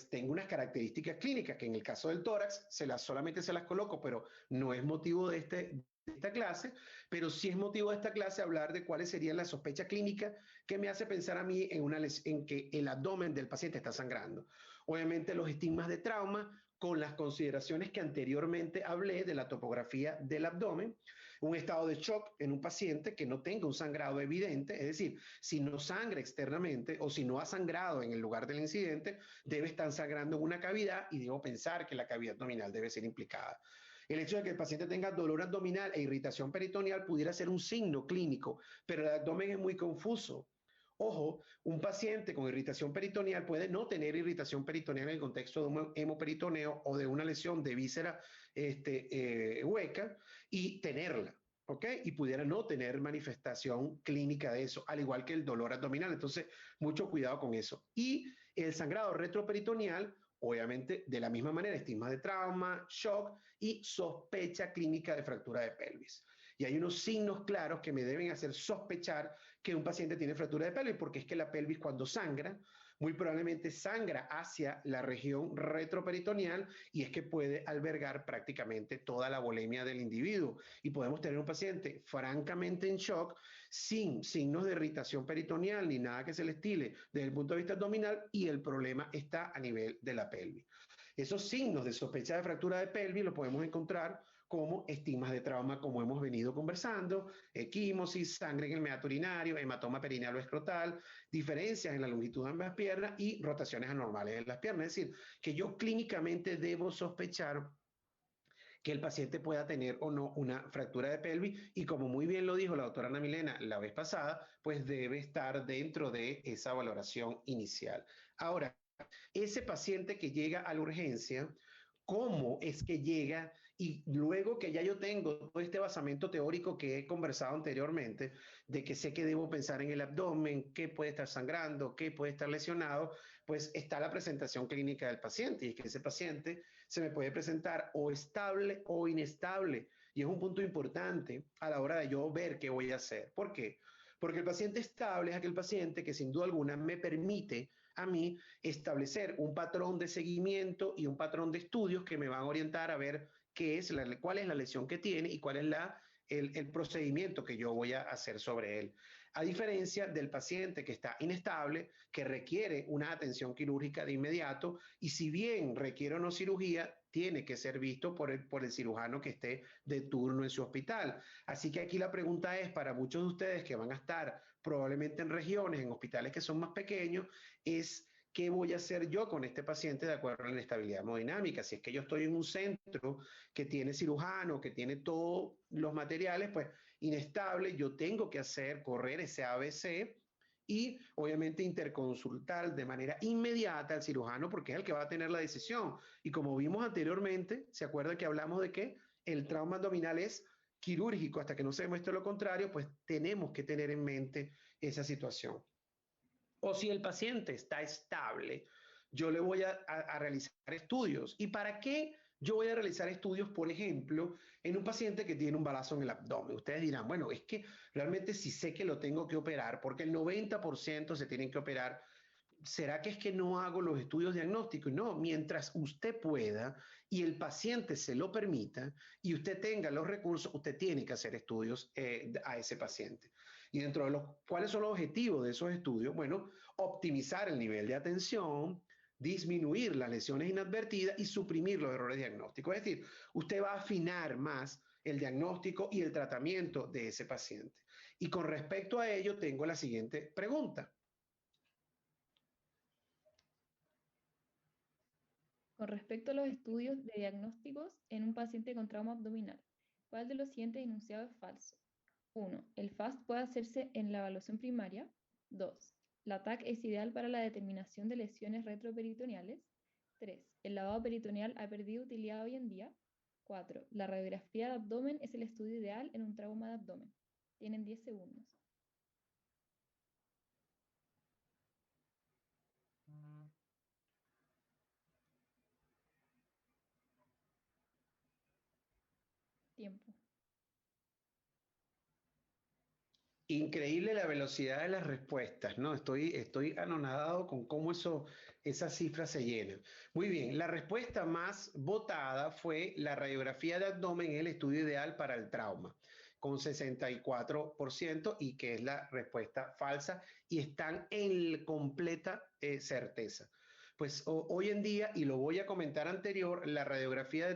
Tengo unas características clínicas que en el caso del tórax solamente se las coloco, pero no es motivo de esta clase, pero sí es motivo de esta clase hablar de cuáles serían las sospechas clínicas que me hace pensar a mí en que el abdomen del paciente está sangrando. Obviamente los estigmas de trauma con las consideraciones que anteriormente hablé de la topografía del abdomen, un estado de shock en un paciente que no tenga un sangrado evidente, es decir, si no sangra externamente o si no ha sangrado en el lugar del incidente, debe estar sangrando en una cavidad y debo pensar que la cavidad abdominal debe ser implicada. El hecho de que el paciente tenga dolor abdominal e irritación peritoneal pudiera ser un signo clínico, pero el abdomen es muy confuso. Ojo, un paciente con irritación peritoneal puede no tener irritación peritoneal en el contexto de un hemoperitoneo o de una lesión de víscera hueca y tenerla, ¿ok? Y pudiera no tener manifestación clínica de eso, al igual que el dolor abdominal. Entonces, mucho cuidado con eso. Y el sangrado retroperitoneal, obviamente, de la misma manera, estigmas de trauma, shock y sospecha clínica de fractura de pelvis. Y hay unos signos claros que me deben hacer sospechar que un paciente tiene fractura de pelvis, porque es que la pelvis cuando sangra, muy probablemente sangra hacia la región retroperitoneal y es que puede albergar prácticamente toda la volemia del individuo. Y podemos tener un paciente francamente en shock, sin signos de irritación peritoneal ni nada que se le estile desde el punto de vista abdominal y el problema está a nivel de la pelvis. Esos signos de sospecha de fractura de pelvis los podemos encontrar como estigmas de trauma, como hemos venido conversando, equimosis, sangre en el meato urinario, hematoma perineal o escrotal, diferencias en la longitud de ambas piernas y rotaciones anormales en las piernas. Es decir, que yo clínicamente debo sospechar que el paciente pueda tener o no una fractura de pelvis y como muy bien lo dijo la doctora Ana Milena la vez pasada, pues debe estar dentro de esa valoración inicial. Ahora, ese paciente que llega a la urgencia, ¿cómo es que llega? Y luego que ya yo tengo todo este basamento teórico que he conversado anteriormente, de que sé que debo pensar en el abdomen, qué puede estar sangrando, qué puede estar lesionado, pues está la presentación clínica del paciente. Y es que ese paciente se me puede presentar o estable o inestable. Y es un punto importante a la hora de yo ver qué voy a hacer. ¿Por qué? Porque el paciente estable es aquel paciente que sin duda alguna me permite a mí establecer un patrón de seguimiento y un patrón de estudios que me van a orientar a ver cuál es la lesión que tiene y cuál es el procedimiento que yo voy a hacer sobre él. A diferencia del paciente que está inestable, que requiere una atención quirúrgica de inmediato y si bien requiere o no cirugía, tiene que ser visto por el cirujano que esté de turno en su hospital. Así que aquí la pregunta es para muchos de ustedes que van a estar probablemente en regiones, en hospitales que son más pequeños, es ¿qué voy a hacer yo con este paciente de acuerdo a la inestabilidad hemodinámica? Si es que yo estoy en un centro que tiene cirujano, que tiene todos los materiales, pues inestable, yo tengo que correr ese ABC y obviamente interconsultar de manera inmediata al cirujano porque es el que va a tener la decisión. Y como vimos anteriormente, ¿se acuerdan que hablamos de que el trauma abdominal es quirúrgico hasta que no se demuestre lo contrario? Pues tenemos que tener en mente esa situación. O si el paciente está estable, yo le voy a realizar estudios. ¿Y para qué yo voy a realizar estudios, por ejemplo, en un paciente que tiene un balazo en el abdomen? Ustedes dirán, bueno, es que realmente sí sé que lo tengo que operar, porque el 90% se tienen que operar. ¿Será que es que no hago los estudios diagnósticos? No, mientras usted pueda y el paciente se lo permita y usted tenga los recursos, usted tiene que hacer estudios a ese paciente. Y dentro de ¿cuáles son los objetivos de esos estudios? Bueno, optimizar el nivel de atención, disminuir las lesiones inadvertidas y suprimir los errores diagnósticos. Es decir, usted va a afinar más el diagnóstico y el tratamiento de ese paciente. Y con respecto a ello, tengo la siguiente pregunta. Con respecto a los estudios de diagnósticos en un paciente con trauma abdominal, ¿cuál de los siguientes enunciados es falso? 1. El FAST puede hacerse en la evaluación primaria. 2. La TAC es ideal para la determinación de lesiones retroperitoneales. 3. El lavado peritoneal ha perdido utilidad hoy en día. 4. La radiografía de abdomen es el estudio ideal en un trauma de abdomen. Tienen 10 segundos. Tiempo. Increíble la velocidad de las respuestas, ¿no? Estoy anonadado con cómo esas cifras se llenan. Muy bien, la respuesta más votada fue la radiografía de abdomen es el estudio ideal para el trauma, con 64%, y que es la respuesta falsa, y están en completa certeza. Pues hoy en día, y lo voy a comentar anterior, la radiografía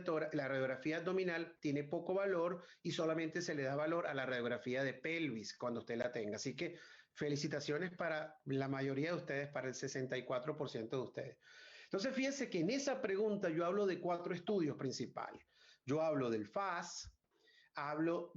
abdominal tiene poco valor y solamente se le da valor a la radiografía de pelvis cuando usted la tenga. Así que felicitaciones para la mayoría de ustedes, para el 64% de ustedes. Entonces, fíjense que en esa pregunta yo hablo de 4 estudios principales. Yo hablo del FAS, hablo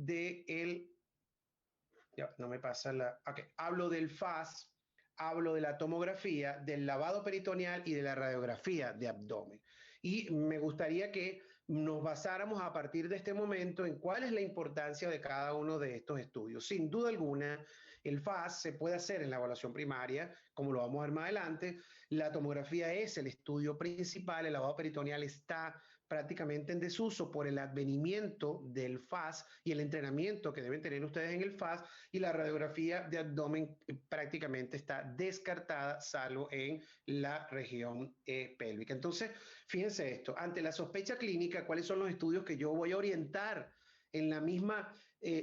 hablo del FAS, hablo de la tomografía, del lavado peritoneal y de la radiografía de abdomen. Y me gustaría que nos basáramos a partir de este momento en cuál es la importancia de cada uno de estos estudios. Sin duda alguna, el FAS se puede hacer en la evaluación primaria, como lo vamos a ver más adelante. La tomografía es el estudio principal, el lavado peritoneal está prácticamente en desuso por el advenimiento del FAS y el entrenamiento que deben tener ustedes en el FAS, y la radiografía de abdomen prácticamente está descartada, salvo en la región pélvica. Entonces, fíjense esto, ante la sospecha clínica, ¿cuáles son los estudios que yo voy a orientar en la misma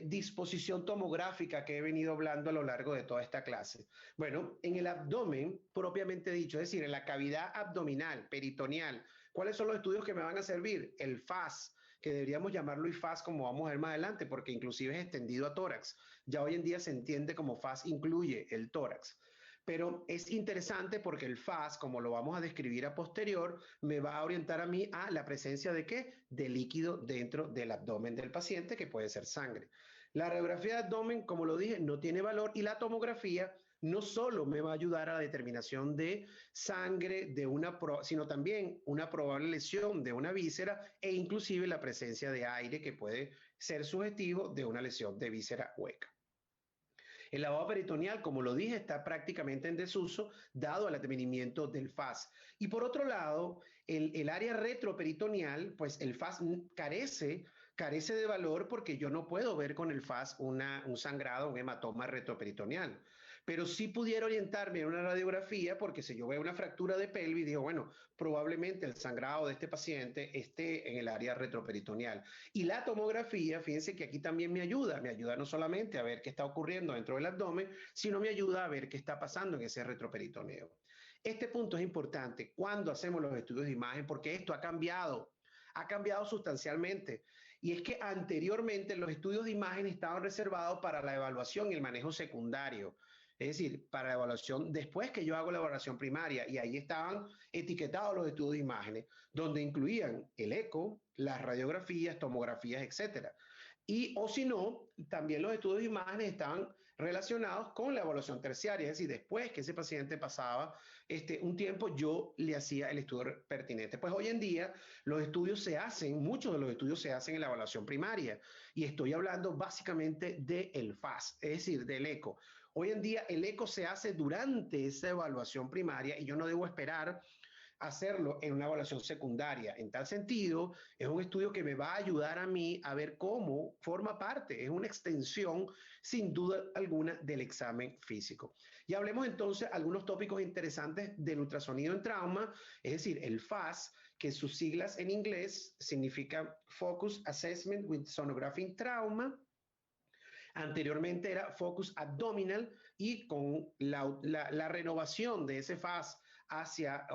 disposición tomográfica que he venido hablando a lo largo de toda esta clase? Bueno, en el abdomen propiamente dicho, es decir, en la cavidad abdominal, peritoneal, ¿cuáles son los estudios que me van a servir? El FAS, que deberíamos llamarlo IFAS, como vamos a ver más adelante, porque inclusive es extendido a tórax. Ya hoy en día se entiende como FAS incluye el tórax. Pero es interesante porque el FAS, como lo vamos a describir a posterior, me va a orientar a mí a la presencia de ¿qué? De líquido dentro del abdomen del paciente, que puede ser sangre. La radiografía de abdomen, como lo dije, no tiene valor, y la tomografía no solo me va a ayudar a la determinación de sangre, sino también una probable lesión de una víscera, e inclusive la presencia de aire, que puede ser sugestivo de una lesión de víscera hueca. El lavado peritoneal, como lo dije, está prácticamente en desuso dado el advenimiento del FAS. Y por otro lado, el área retroperitoneal, pues el FAS carece de valor, porque yo no puedo ver con el FAS un sangrado, un hematoma retroperitoneal. Pero sí pudiera orientarme en una radiografía, porque si yo veo una fractura de pelvis, digo, bueno, probablemente el sangrado de este paciente esté en el área retroperitoneal. Y la tomografía, fíjense que aquí también me ayuda no solamente a ver qué está ocurriendo dentro del abdomen, sino me ayuda a ver qué está pasando en ese retroperitoneo. Este punto es importante cuando hacemos los estudios de imagen, porque esto ha cambiado sustancialmente. Y es que anteriormente los estudios de imagen estaban reservados para la evaluación y el manejo secundario. Es decir, para la evaluación después que yo hago la evaluación primaria, y ahí estaban etiquetados los estudios de imágenes, donde incluían el eco, las radiografías, tomografías, etcétera. O si no, también los estudios de imágenes estaban relacionados con la evaluación terciaria, es decir, después que ese paciente pasaba un tiempo, yo le hacía el estudio pertinente. Pues hoy en día muchos de los estudios se hacen en la evaluación primaria, y estoy hablando básicamente del FAS, es decir, del eco. Hoy en día el eco se hace durante esa evaluación primaria, y yo no debo esperar hacerlo en una evaluación secundaria. En tal sentido, es un estudio que me va a ayudar a mí a ver cómo forma parte, es una extensión sin duda alguna del examen físico. Y hablemos entonces algunos tópicos interesantes del ultrasonido en trauma, es decir, el FAS, que sus siglas en inglés significan Focus Assessment with Sonography in Trauma. Anteriormente era Focus Abdominal, y con la renovación de ese FAS hacia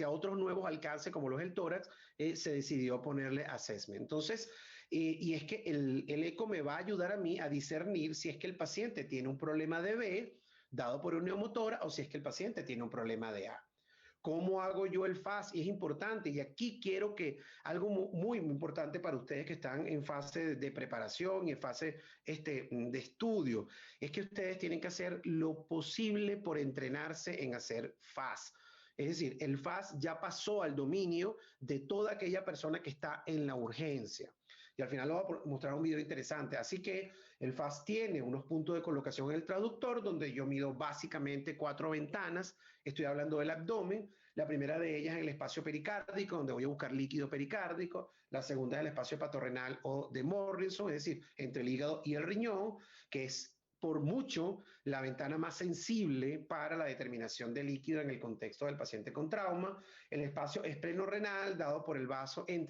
otros nuevos alcances, como los del tórax, se decidió ponerle Assessment. Entonces, y es que el eco me va a ayudar a mí a discernir si es que el paciente tiene un problema de B, dado por un neumotora, o si es que el paciente tiene un problema de A. ¿Cómo hago yo el FAS? Y es importante, y aquí quiero que algo muy, muy importante para ustedes que están en fase de preparación y en fase de estudio, es que ustedes tienen que hacer lo posible por entrenarse en hacer FAS. Es decir, el FAS ya pasó al dominio de toda aquella persona que está en la urgencia. Y al final les voy a mostrar un video interesante. Así que el FAS tiene unos puntos de colocación en el traductor, donde yo mido básicamente 4 ventanas. Estoy hablando del abdomen. La primera de ellas en el espacio pericárdico, donde voy a buscar líquido pericárdico. La segunda es el espacio patorrenal o de Morrison, es decir, entre el hígado y el riñón, que es por mucho la ventana más sensible para la determinación de líquido en el contexto del paciente con trauma. El espacio espleno-renal dado por el vaso, en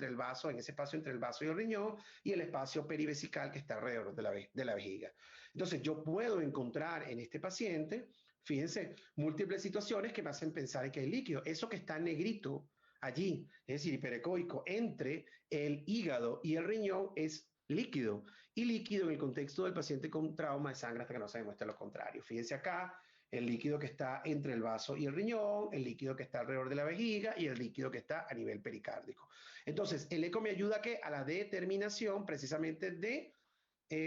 ese espacio entre el vaso y el riñón, y el espacio perivesical que está alrededor de la vejiga. Entonces yo puedo encontrar en este paciente, fíjense, múltiples situaciones que me hacen pensar que hay líquido. Eso que está en negrito allí, es decir, hiperecoico, entre el hígado y el riñón es líquido. Y líquido en el contexto del paciente con trauma de sangre hasta que no se demuestre lo contrario. Fíjense acá, el líquido que está entre el vaso y el riñón, el líquido que está alrededor de la vejiga y el líquido que está a nivel pericárdico. Entonces, el eco me ayuda a la determinación precisamente de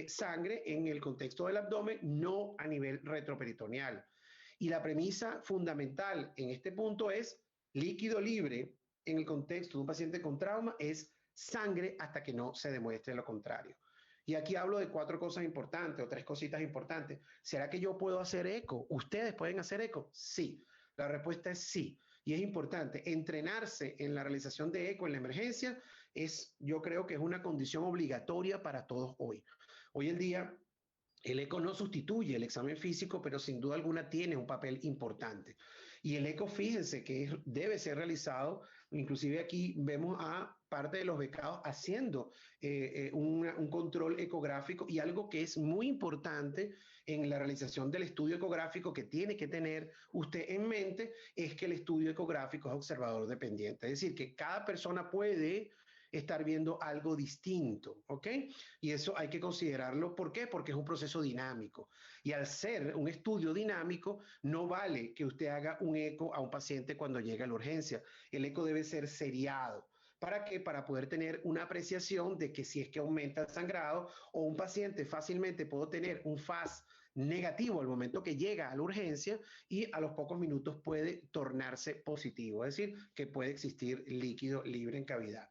sangre en el contexto del abdomen, no a nivel retroperitoneal. Y la premisa fundamental en este punto es líquido libre en el contexto de un paciente con trauma es sangre hasta que no se demuestre lo contrario. Y aquí hablo de 4 cosas importantes o 3 cositas importantes. ¿Será que yo puedo hacer eco? ¿Ustedes pueden hacer eco? Sí. La respuesta es sí. Y es importante entrenarse en la realización de eco en la emergencia. Yo creo que es una condición obligatoria para todos hoy. Hoy en día, el eco no sustituye el examen físico, pero sin duda alguna tiene un papel importante. Y el eco, fíjense que debe ser realizado, inclusive aquí vemos a parte de los becados haciendo un control ecográfico, y algo que es muy importante en la realización del estudio ecográfico que tiene que tener usted en mente es que el estudio ecográfico es observador dependiente, es decir, que cada persona puede estar viendo algo distinto, ¿ok? Y eso hay que considerarlo. ¿Por qué? Porque es un proceso dinámico. Y al ser un estudio dinámico, no vale que usted haga un eco a un paciente cuando llega a la urgencia. El eco debe ser seriado. ¿Para qué? Para poder tener una apreciación de que si es que aumenta el sangrado o un paciente fácilmente puede tener un FAS negativo al momento que llega a la urgencia y a los pocos minutos puede tornarse positivo, es decir, que puede existir líquido libre en cavidad.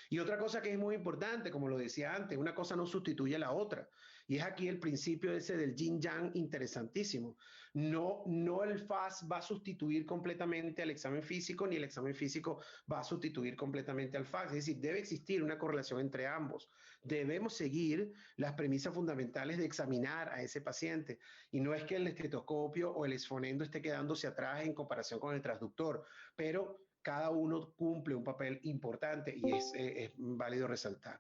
Y otra cosa que es muy importante, como lo decía antes, una cosa no sustituye a la otra. Y es aquí el principio ese del yin-yang interesantísimo. No el FAS va a sustituir completamente al examen físico, ni el examen físico va a sustituir completamente al FAS. Es decir, debe existir una correlación entre ambos. Debemos seguir las premisas fundamentales de examinar a ese paciente. Y no es que el estetoscopio o el exfonendo esté quedándose atrás en comparación con el transductor, pero cada uno cumple un papel importante y es válido resaltar.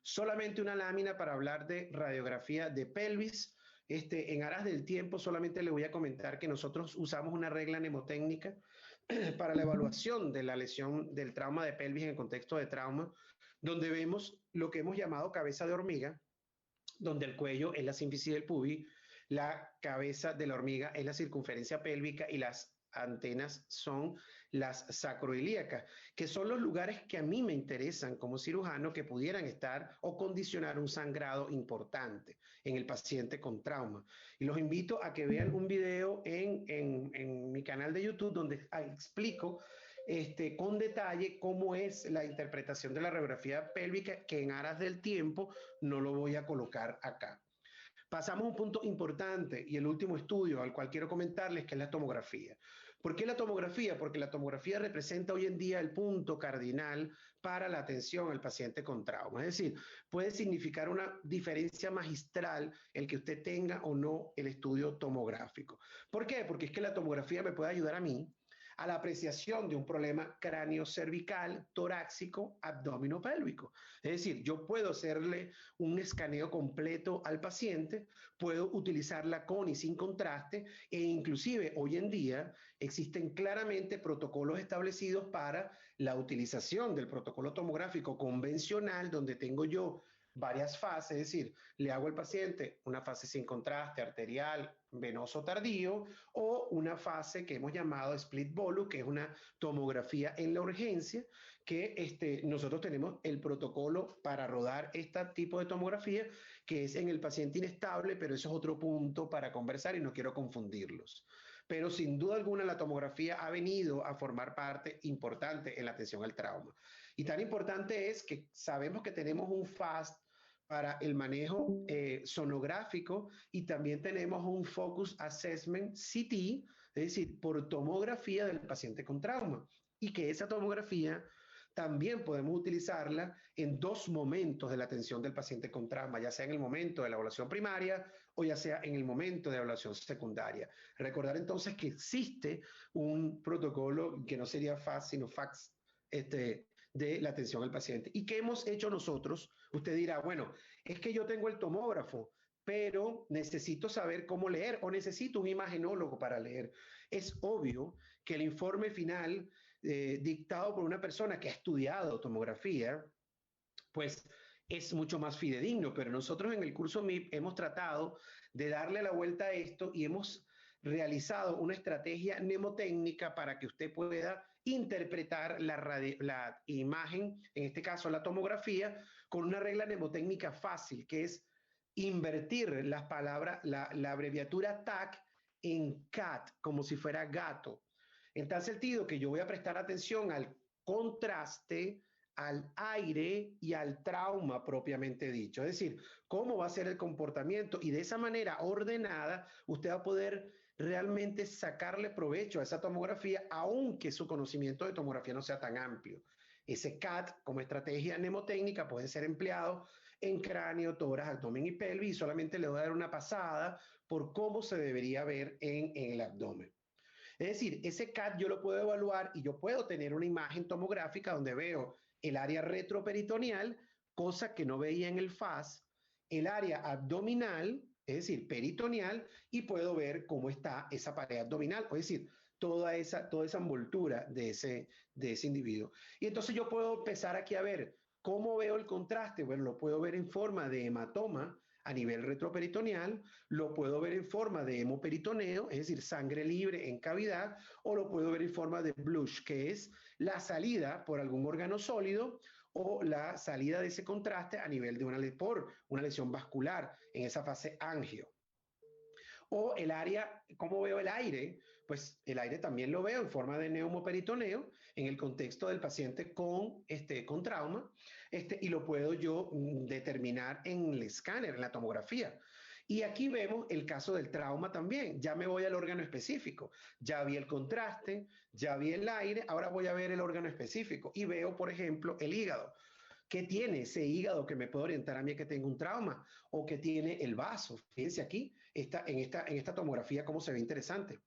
Solamente una lámina para hablar de radiografía de pelvis. En aras del tiempo solamente le voy a comentar que nosotros usamos una regla mnemotécnica para la evaluación de la lesión del trauma de pelvis en el contexto de trauma, donde vemos lo que hemos llamado cabeza de hormiga, donde el cuello es la sínfisis del pubis, la cabeza de la hormiga es la circunferencia pélvica y las antenas son las sacroilíacas, que son los lugares que a mí me interesan como cirujano que pudieran estar o condicionar un sangrado importante en el paciente con trauma. Y los invito a que vean un video en mi canal de YouTube donde explico con detalle cómo es la interpretación de la radiografía pélvica, que en aras del tiempo no lo voy a colocar acá. Pasamos a un punto importante y el último estudio al cual quiero comentarles, que es la tomografía. ¿Por qué la tomografía? Porque la tomografía representa hoy en día el punto cardinal para la atención al paciente con trauma. Es decir, puede significar una diferencia magistral el que usted tenga o no el estudio tomográfico. ¿Por qué? Porque es que la tomografía me puede ayudar a mí a la apreciación de un problema cráneo-cervical, torácico, abdominopélvico. Es decir, yo puedo hacerle un escaneo completo al paciente, puedo utilizarla con y sin contraste, e inclusive hoy en día existen claramente protocolos establecidos para la utilización del protocolo tomográfico convencional, donde tengo yo varias fases, es decir, le hago al paciente una fase sin contraste, arterial, venoso tardío, o una fase que hemos llamado split bolus, que es una tomografía en la urgencia, que nosotros tenemos el protocolo para rodar este tipo de tomografía, que es en el paciente inestable, pero eso es otro punto para conversar y no quiero confundirlos. Pero sin duda alguna la tomografía ha venido a formar parte importante en la atención al trauma. Y tan importante es que sabemos que tenemos un FAST para el manejo sonográfico, y también tenemos un Focus Assessment CT, es decir, por tomografía del paciente con trauma, y que esa tomografía también podemos utilizarla en 2 momentos de la atención del paciente con trauma, ya sea en el momento de la evaluación primaria o ya sea en el momento de evaluación secundaria. Recordar entonces que existe un protocolo que no sería FAS, sino FACS, de la atención al paciente. ¿Y qué hemos hecho nosotros? Usted dirá, bueno, es que yo tengo el tomógrafo, pero necesito saber cómo leer o necesito un imagenólogo para leer. Es obvio que el informe final dictado por una persona que ha estudiado tomografía, pues es mucho más fidedigno, pero nosotros en el curso MIP hemos tratado de darle la vuelta a esto y hemos realizado una estrategia mnemotécnica para que usted pueda interpretar la imagen, en este caso la tomografía, con una regla mnemotécnica fácil, que es invertir las palabras, la abreviatura TAC en CAT, como si fuera gato. En tal sentido que yo voy a prestar atención al contraste, al aire y al trauma propiamente dicho. Es decir, cómo va a ser el comportamiento y de esa manera ordenada usted va a poder realmente sacarle provecho a esa tomografía, aunque su conocimiento de tomografía no sea tan amplio. Ese CAT como estrategia mnemotécnica puede ser empleado en cráneo, tórax, abdomen y pelvis y solamente le voy a dar una pasada por cómo se debería ver en el abdomen. Es decir, ese CAT yo lo puedo evaluar y yo puedo tener una imagen tomográfica donde veo el área retroperitoneal, cosa que no veía en el FAS, el área abdominal, es decir, peritoneal, y puedo ver cómo está esa pared abdominal, es decir, toda esa envoltura de ese individuo. Y entonces yo puedo empezar aquí a ver cómo veo el contraste. Bueno, lo puedo ver en forma de hematoma a nivel retroperitoneal, lo puedo ver en forma de hemoperitoneo, es decir, sangre libre en cavidad, o lo puedo ver en forma de blush, que es la salida por algún órgano sólido o la salida de ese contraste a nivel de por una lesión vascular en esa fase angio. O el área, ¿cómo veo el aire? Pues el aire también lo veo en forma de neumoperitoneo en el contexto del paciente con trauma, y lo puedo yo determinar en el escáner, en la tomografía. Y aquí vemos el caso del trauma también. Ya me voy al órgano específico. Ya vi el contraste, ya vi el aire, ahora voy a ver el órgano específico y veo, por ejemplo, el hígado. ¿Qué tiene ese hígado que me puede orientar a mí que tengo un trauma? ¿O qué tiene el vaso? Fíjense aquí, en esta tomografía, cómo se ve interesante.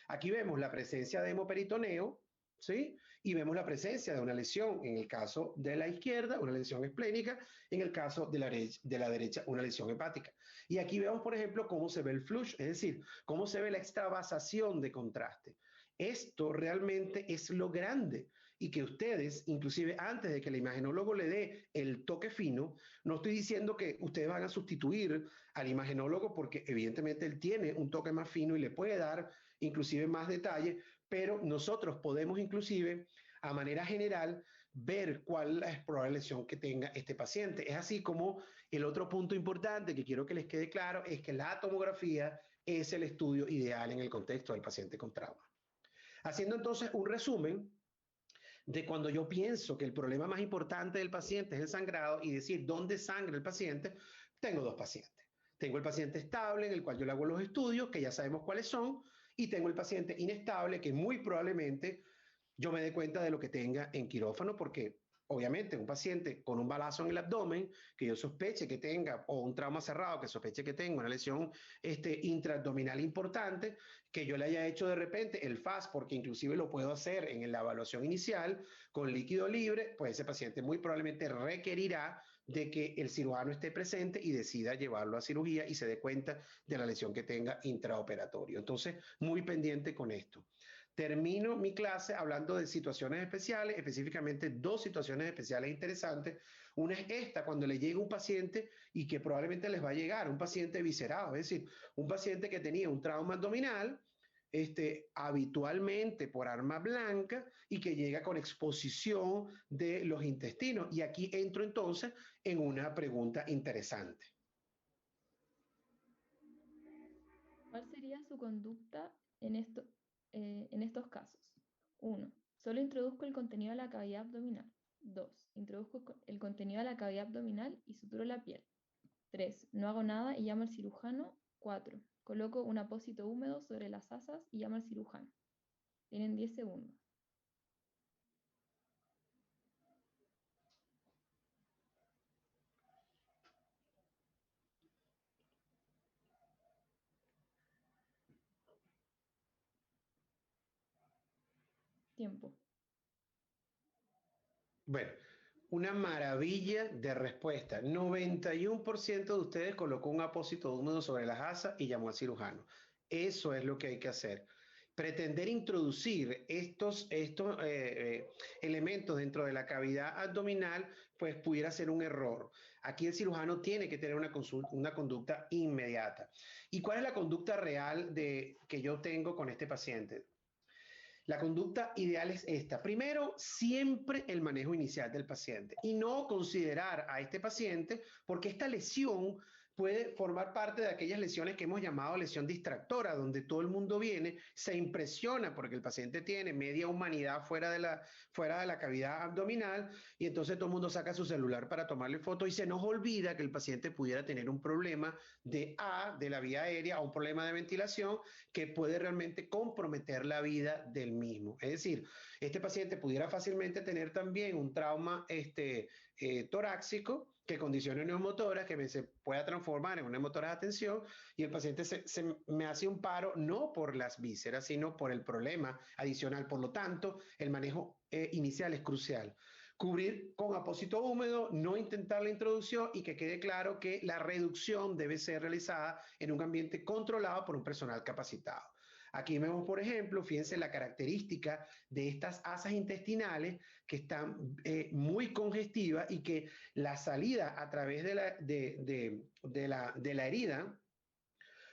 Aquí vemos la presencia de hemoperitoneo, ¿sí? Y vemos la presencia de una lesión, en el caso de la izquierda, una lesión esplénica, en el caso de la derecha, una lesión hepática. Y aquí vemos, por ejemplo, cómo se ve el flush, es decir, cómo se ve la extravasación de contraste. Esto realmente es lo grande y que ustedes, inclusive antes de que el imagenólogo le dé el toque fino, no estoy diciendo que ustedes van a sustituir al imagenólogo porque evidentemente él tiene un toque más fino y le puede dar inclusive más detalle, pero nosotros podemos inclusive a manera general ver cuál es la probable lesión que tenga este paciente. Es así como el otro punto importante que quiero que les quede claro es que la tomografía es el estudio ideal en el contexto del paciente con trauma. Haciendo entonces un resumen de cuando yo pienso que el problema más importante del paciente es el sangrado y decir dónde sangra el paciente, tengo dos pacientes. Tengo el paciente estable en el cual yo le hago los estudios, que ya sabemos cuáles son, y tengo el paciente inestable que muy probablemente yo me dé cuenta de lo que tenga en quirófano porque obviamente un paciente con un balazo en el abdomen que yo sospeche que tenga o un trauma cerrado que sospeche que tenga una lesión intraabdominal importante, que yo le haya hecho de repente el FAS porque inclusive lo puedo hacer en la evaluación inicial con líquido libre, pues ese paciente muy probablemente requerirá de que el cirujano esté presente y decida llevarlo a cirugía y se dé cuenta de la lesión que tenga intraoperatorio. Entonces, muy pendiente con esto. Termino mi clase hablando de situaciones especiales, específicamente dos situaciones especiales interesantes. Una es esta, cuando le llega un paciente y que probablemente les va a llegar, un paciente viscerado, es decir, un paciente que tenía un trauma abdominal, habitualmente por arma blanca y que llega con exposición de los intestinos. Y aquí entro entonces en una pregunta interesante. ¿Cuál sería su conducta en estos casos? 1. Solo introduzco el contenido a la cavidad abdominal. 2. Introduzco el contenido a la cavidad abdominal y suturo la piel. 3. No hago nada y llamo al cirujano. 4. Coloco un apósito húmedo sobre las asas y llamo al cirujano. Tienen 10 segundos. Tiempo. Bueno, una maravilla de respuesta. 91% de ustedes colocó un apósito húmedo sobre las asas y llamó al cirujano. Eso es lo que hay que hacer. Pretender introducir estos elementos dentro de la cavidad abdominal, pues pudiera ser un error. Aquí el cirujano tiene que tener una conducta inmediata. ¿Y cuál es la conducta real que yo tengo con este paciente? La conducta ideal es esta. Primero, siempre el manejo inicial del paciente y no considerar a este paciente porque esta lesión puede formar parte de aquellas lesiones que hemos llamado lesión distractora, donde todo el mundo viene, se impresiona porque el paciente tiene media humanidad fuera de la cavidad abdominal y entonces todo el mundo saca su celular para tomarle foto y se nos olvida que el paciente pudiera tener un problema de la vía aérea o un problema de ventilación que puede realmente comprometer la vida del mismo. Es decir, este paciente pudiera fácilmente tener también un trauma torácico que condiciones neumotoras, que se pueda transformar en una neumotora de atención y el paciente me hace un paro no por las vísceras, sino por el problema adicional. Por lo tanto, el manejo inicial es crucial. Cubrir con apósito húmedo, no intentar la introducción y que quede claro que la reducción debe ser realizada en un ambiente controlado por un personal capacitado. Aquí vemos, por ejemplo, fíjense la característica de estas asas intestinales que están muy congestivas y que la salida a través de la herida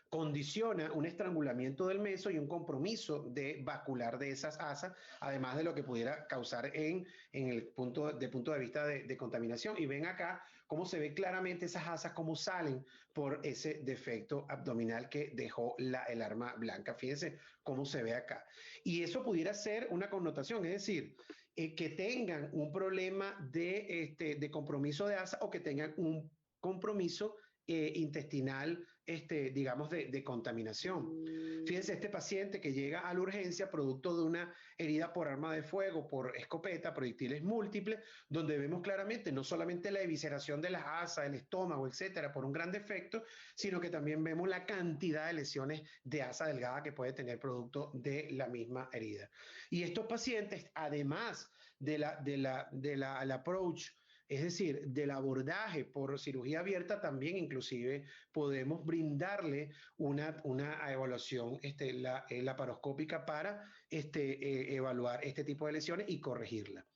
condiciona un estrangulamiento del meso y un compromiso vascular de esas asas, además de lo que pudiera causar de punto de vista de contaminación. Y ven acá cómo se ve claramente esas asas, cómo salen por ese defecto abdominal que dejó el arma blanca. Fíjense cómo se ve acá. Y eso pudiera ser una connotación, es decir, que tengan un problema de compromiso de asa o que tengan un compromiso intestinal, digamos, de contaminación. Fíjense, este paciente que llega a la urgencia producto de una herida por arma de fuego, por escopeta, proyectiles múltiples, donde vemos claramente no solamente la evisceración de las asas, el estómago, etcétera, por un gran defecto, sino que también vemos la cantidad de lesiones de asa delgada que puede tener producto de la misma herida. Y estos pacientes, además del approach, es decir, del abordaje por cirugía abierta, también inclusive podemos brindarle una evaluación laparoscópica para evaluar este tipo de lesiones y corregirla.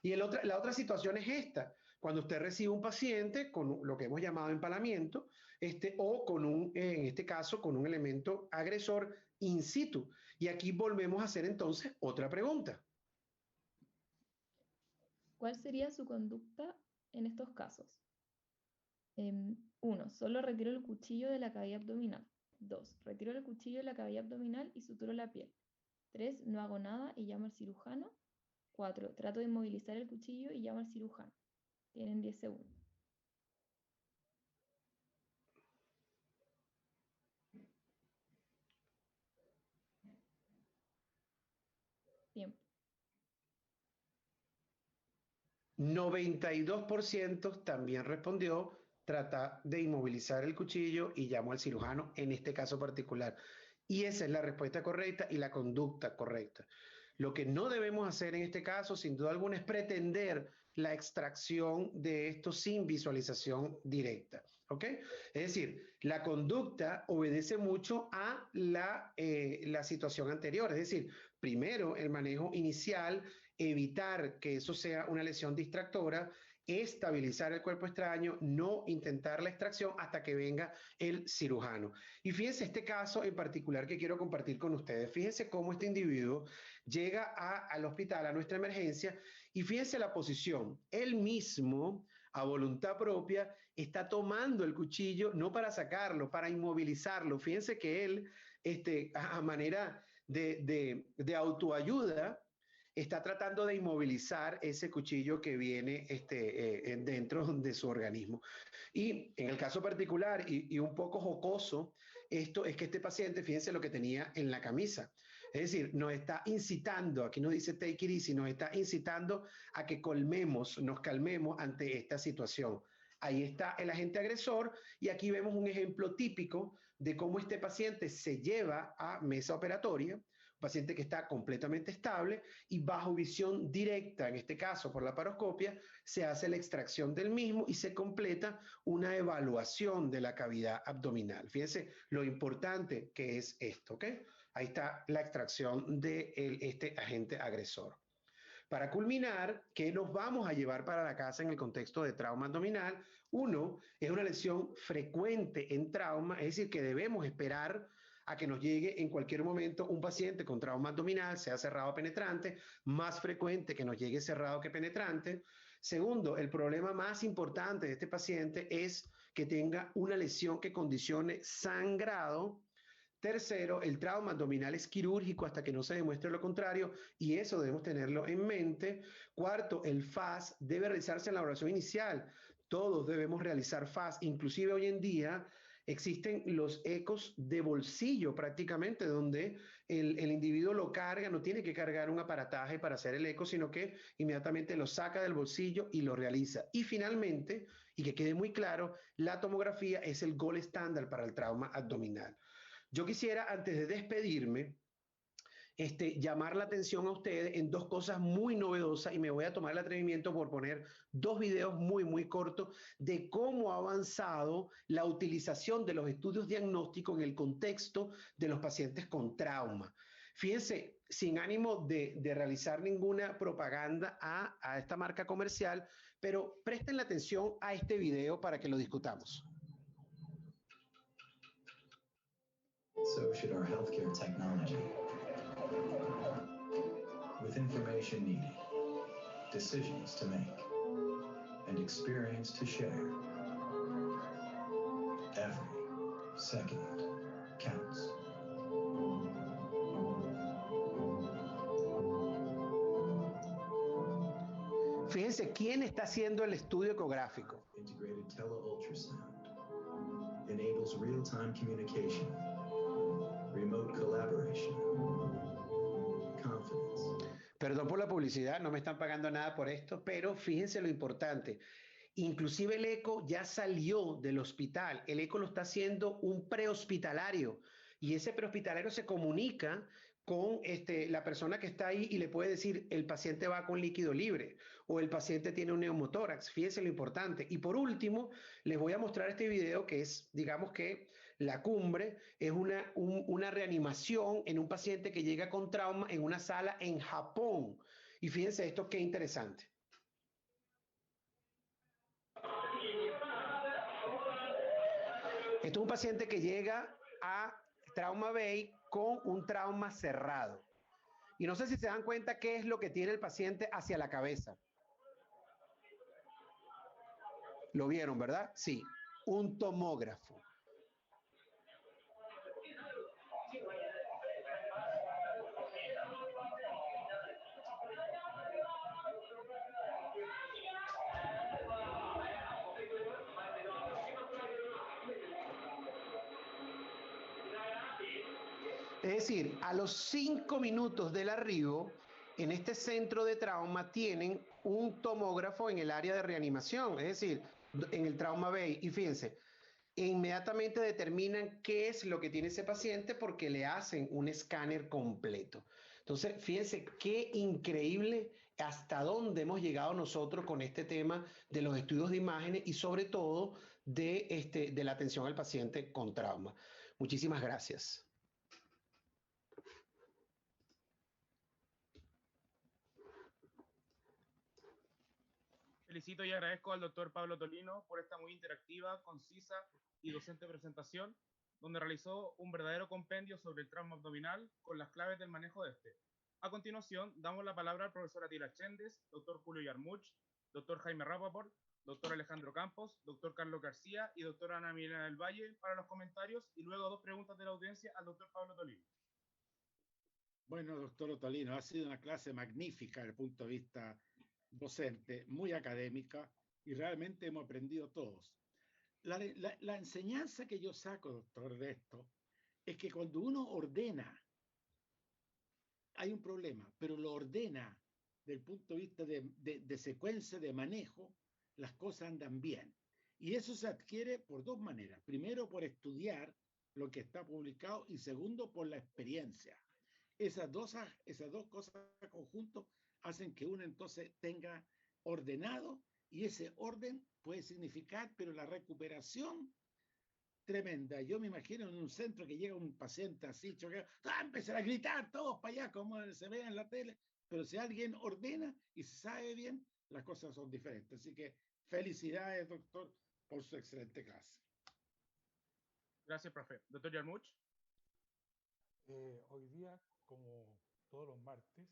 Y la otra situación es esta, cuando usted recibe un paciente con lo que hemos llamado empalamiento, o en este caso, con un elemento agresor in situ. Y aquí volvemos a hacer entonces otra pregunta. ¿Cuál sería su conducta en estos casos? 1. Solo retiro el cuchillo de la cavidad abdominal. 2. Retiro el cuchillo de la cavidad abdominal y suturo la piel. 3. No hago nada y llamo al cirujano. 4. Trato de inmovilizar el cuchillo y llamo al cirujano. Tienen 10 segundos. Tiempo. 92% también respondió, trata de inmovilizar el cuchillo y llamó al cirujano en este caso particular. Y esa es la respuesta correcta y la conducta correcta. Lo que no debemos hacer en este caso, sin duda alguna, es pretender la extracción de esto sin visualización directa. ¿Ok? Es decir, la conducta obedece mucho a la situación anterior. Es decir, primero el manejo inicial, evitar que eso sea una lesión distractora, estabilizar el cuerpo extraño, no intentar la extracción hasta que venga el cirujano. Y fíjense este caso en particular que quiero compartir con ustedes. Fíjense cómo este individuo llega al hospital, a nuestra emergencia, y fíjense la posición. Él mismo, a voluntad propia, está tomando el cuchillo, no para sacarlo, para inmovilizarlo. Fíjense que él, a manera de autoayuda, está tratando de inmovilizar ese cuchillo que viene dentro de su organismo. Y en el caso particular, y un poco jocoso, esto es que este paciente, fíjense lo que tenía en la camisa. Es decir, nos está incitando, aquí no dice take it easy, nos está incitando a que nos calmemos ante esta situación. Ahí está el agente agresor y aquí vemos un ejemplo típico de cómo este paciente se lleva a mesa operatoria, paciente que está completamente estable y bajo visión directa, en este caso por la laparoscopia, se hace la extracción del mismo y se completa una evaluación de la cavidad abdominal. Fíjense lo importante que es esto, ¿ok? Ahí está la extracción de este agente agresor. Para culminar, ¿qué nos vamos a llevar para la casa en el contexto de trauma abdominal? Uno, es una lesión frecuente en trauma, es decir, que debemos esperar a que nos llegue en cualquier momento un paciente con trauma abdominal, sea cerrado o penetrante, más frecuente que nos llegue cerrado que penetrante. Segundo, el problema más importante de este paciente es que tenga una lesión que condicione sangrado. Tercero, el trauma abdominal es quirúrgico hasta que no se demuestre lo contrario y eso debemos tenerlo en mente. Cuarto, el FAS debe realizarse en la evaluación inicial. Todos debemos realizar FAS, inclusive hoy en día existen los ecos de bolsillo prácticamente, donde el individuo lo carga, no tiene que cargar un aparataje para hacer el eco, sino que inmediatamente lo saca del bolsillo y lo realiza. Y finalmente, y que quede muy claro, la tomografía es el gold estándar para el trauma abdominal. Yo quisiera, antes de despedirme, llamar la atención a ustedes en dos cosas muy novedosas y me voy a tomar el atrevimiento por poner dos videos muy cortos de cómo ha avanzado la utilización de los estudios diagnósticos en el contexto de los pacientes con trauma. Fíjense, sin ánimo de realizar ninguna propaganda a esta marca comercial, pero presten la atención a este video para que lo discutamos. So should our healthcare technology. With information needed, decisions to make, and experience to share, every second counts. Fíjense quién está haciendo el estudio ecográfico. Integrated teleultrasound enables real-time communication, remote collaboration, confidence. Perdón por la publicidad, no me están pagando nada por esto, pero fíjense lo importante. Inclusive el eco ya salió del hospital, el eco lo está haciendo un prehospitalario y ese prehospitalario se comunica con la persona que está ahí y le puede decir el paciente va con líquido libre o el paciente tiene un neumotórax. Fíjense lo importante. Y por último, les voy a mostrar este video que es, digamos que la cumbre, es una reanimación en un paciente que llega con trauma en una sala en Japón. Y fíjense esto, qué interesante. Esto es un paciente que llega a Trauma Bay con un trauma cerrado. Y no sé si se dan cuenta qué es lo que tiene el paciente hacia la cabeza. ¿Lo vieron, verdad? Sí, un tomógrafo. Es decir, a los 5 minutos del arribo, en este centro de trauma tienen un tomógrafo en el área de reanimación, es decir, en el Trauma Bay. Y fíjense, inmediatamente determinan qué es lo que tiene ese paciente porque le hacen un escáner completo. Entonces, fíjense qué increíble hasta dónde hemos llegado nosotros con este tema de los estudios de imágenes y sobre todo de la atención al paciente con trauma. Muchísimas gracias. Felicito y agradezco al doctor Pablo Tolino por esta muy interactiva, concisa y docente presentación, donde realizó un verdadero compendio sobre el trauma abdominal con las claves del manejo de este. A continuación, damos la palabra al profesor Atila Chendes, doctor Julio Yarmuch, doctor Jaime Rapaport, doctor Alejandro Campos, doctor Carlos García y doctora Ana Milena del Valle para los comentarios y luego 2 preguntas de la audiencia al doctor Pablo Tolino. Bueno, doctor Tolino, ha sido una clase magnífica desde el punto de vista docente, muy académica y realmente hemos aprendido todos. La enseñanza que yo saco, doctor, de esto es que cuando uno ordena, hay un problema, pero lo ordena desde el punto de vista de secuencia de manejo, las cosas andan bien. Y eso se adquiere por 2 maneras. Primero, por estudiar lo que está publicado y segundo, por la experiencia. Esas dos cosas conjunto hacen que uno entonces tenga ordenado, y ese orden puede significar, pero la recuperación tremenda. Yo me imagino en un centro que llega un paciente así, choqueado, empezar a gritar todos para allá, como se ve en la tele, pero si alguien ordena y sabe bien, las cosas son diferentes. Así que felicidades, doctor, por su excelente clase. Gracias, profe. Doctor Yarmuch. Hoy día, como todos los martes,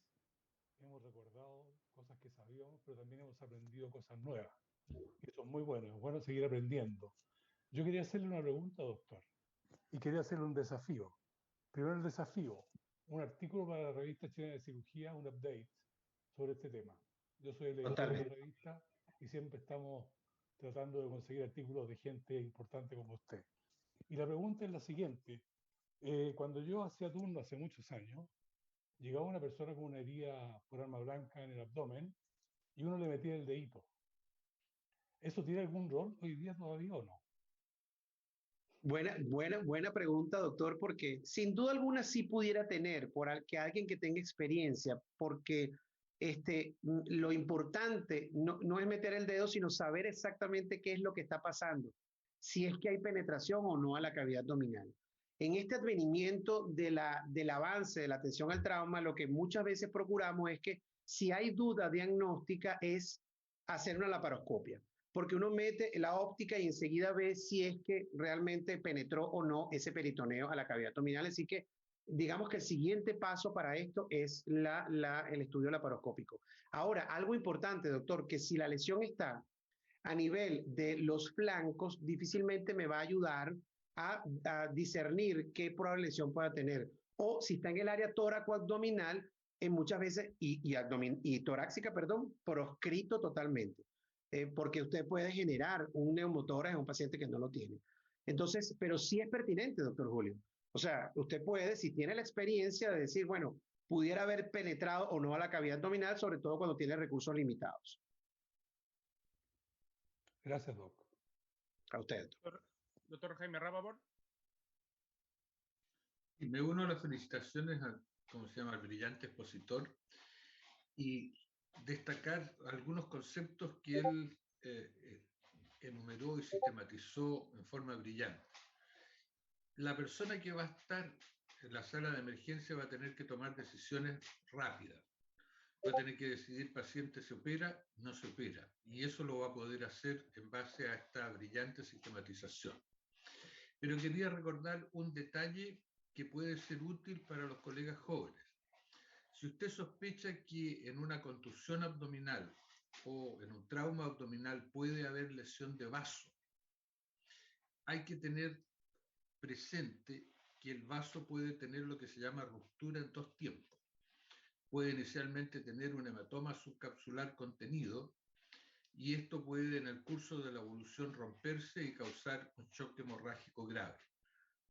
hemos recordado cosas que sabíamos, pero también hemos aprendido cosas nuevas. Y eso es muy bueno, es bueno seguir aprendiendo. Yo quería hacerle una pregunta, doctor, y quería hacerle un desafío. Primero el desafío, un artículo para la revista Chilena de Cirugía, un update sobre este tema. Yo soy el editor de la revista y siempre estamos tratando de conseguir artículos de gente importante como usted. Y la pregunta es la siguiente. Cuando yo hacía turno hace muchos años, llegaba una persona con una herida por arma blanca en el abdomen y uno le metía el dedito. ¿Eso tiene algún rol hoy día todavía o no? Buena pregunta, doctor, porque sin duda alguna sí pudiera tener que alguien que tenga experiencia, porque lo importante no es meter el dedo, sino saber exactamente qué es lo que está pasando, si es que hay penetración o no a la cavidad abdominal. En este advenimiento del avance de la atención al trauma, lo que muchas veces procuramos es que si hay duda diagnóstica es hacer una laparoscopia, porque uno mete la óptica y enseguida ve si es que realmente penetró o no ese peritoneo a la cavidad abdominal. Así que digamos que el siguiente paso para esto es el estudio laparoscópico. Ahora, algo importante, doctor, que si la lesión está a nivel de los flancos, difícilmente me va a ayudar a discernir qué probable lesión pueda tener. O si está en el área tóraco-abdominal, en muchas veces, y torácica, perdón, proscrito totalmente. Porque usted puede generar un neumotórax en un paciente que no lo tiene. Entonces, pero sí es pertinente, doctor Julio. O sea, usted puede, si tiene la experiencia de decir, bueno, pudiera haber penetrado o no a la cavidad abdominal, sobre todo cuando tiene recursos limitados. Gracias, doc. A usted. Doctor Jaime Rapaport. Y me uno a las felicitaciones al, ¿cómo se llama?, al brillante expositor, y destacar algunos conceptos que él enumeró y sistematizó en forma brillante. La persona que va a estar en la sala de emergencia va a tener que tomar decisiones rápidas. Va a tener que decidir paciente se opera, no se opera. Y eso lo va a poder hacer en base a esta brillante sistematización. Pero quería recordar un detalle que puede ser útil para los colegas jóvenes. Si usted sospecha que en una contusión abdominal o en un trauma abdominal puede haber lesión de vaso, hay que tener presente que el vaso puede tener lo que se llama ruptura en dos tiempos. Puede inicialmente tener un hematoma subcapsular contenido, y esto puede en el curso de la evolución romperse y causar un shock hemorrágico grave.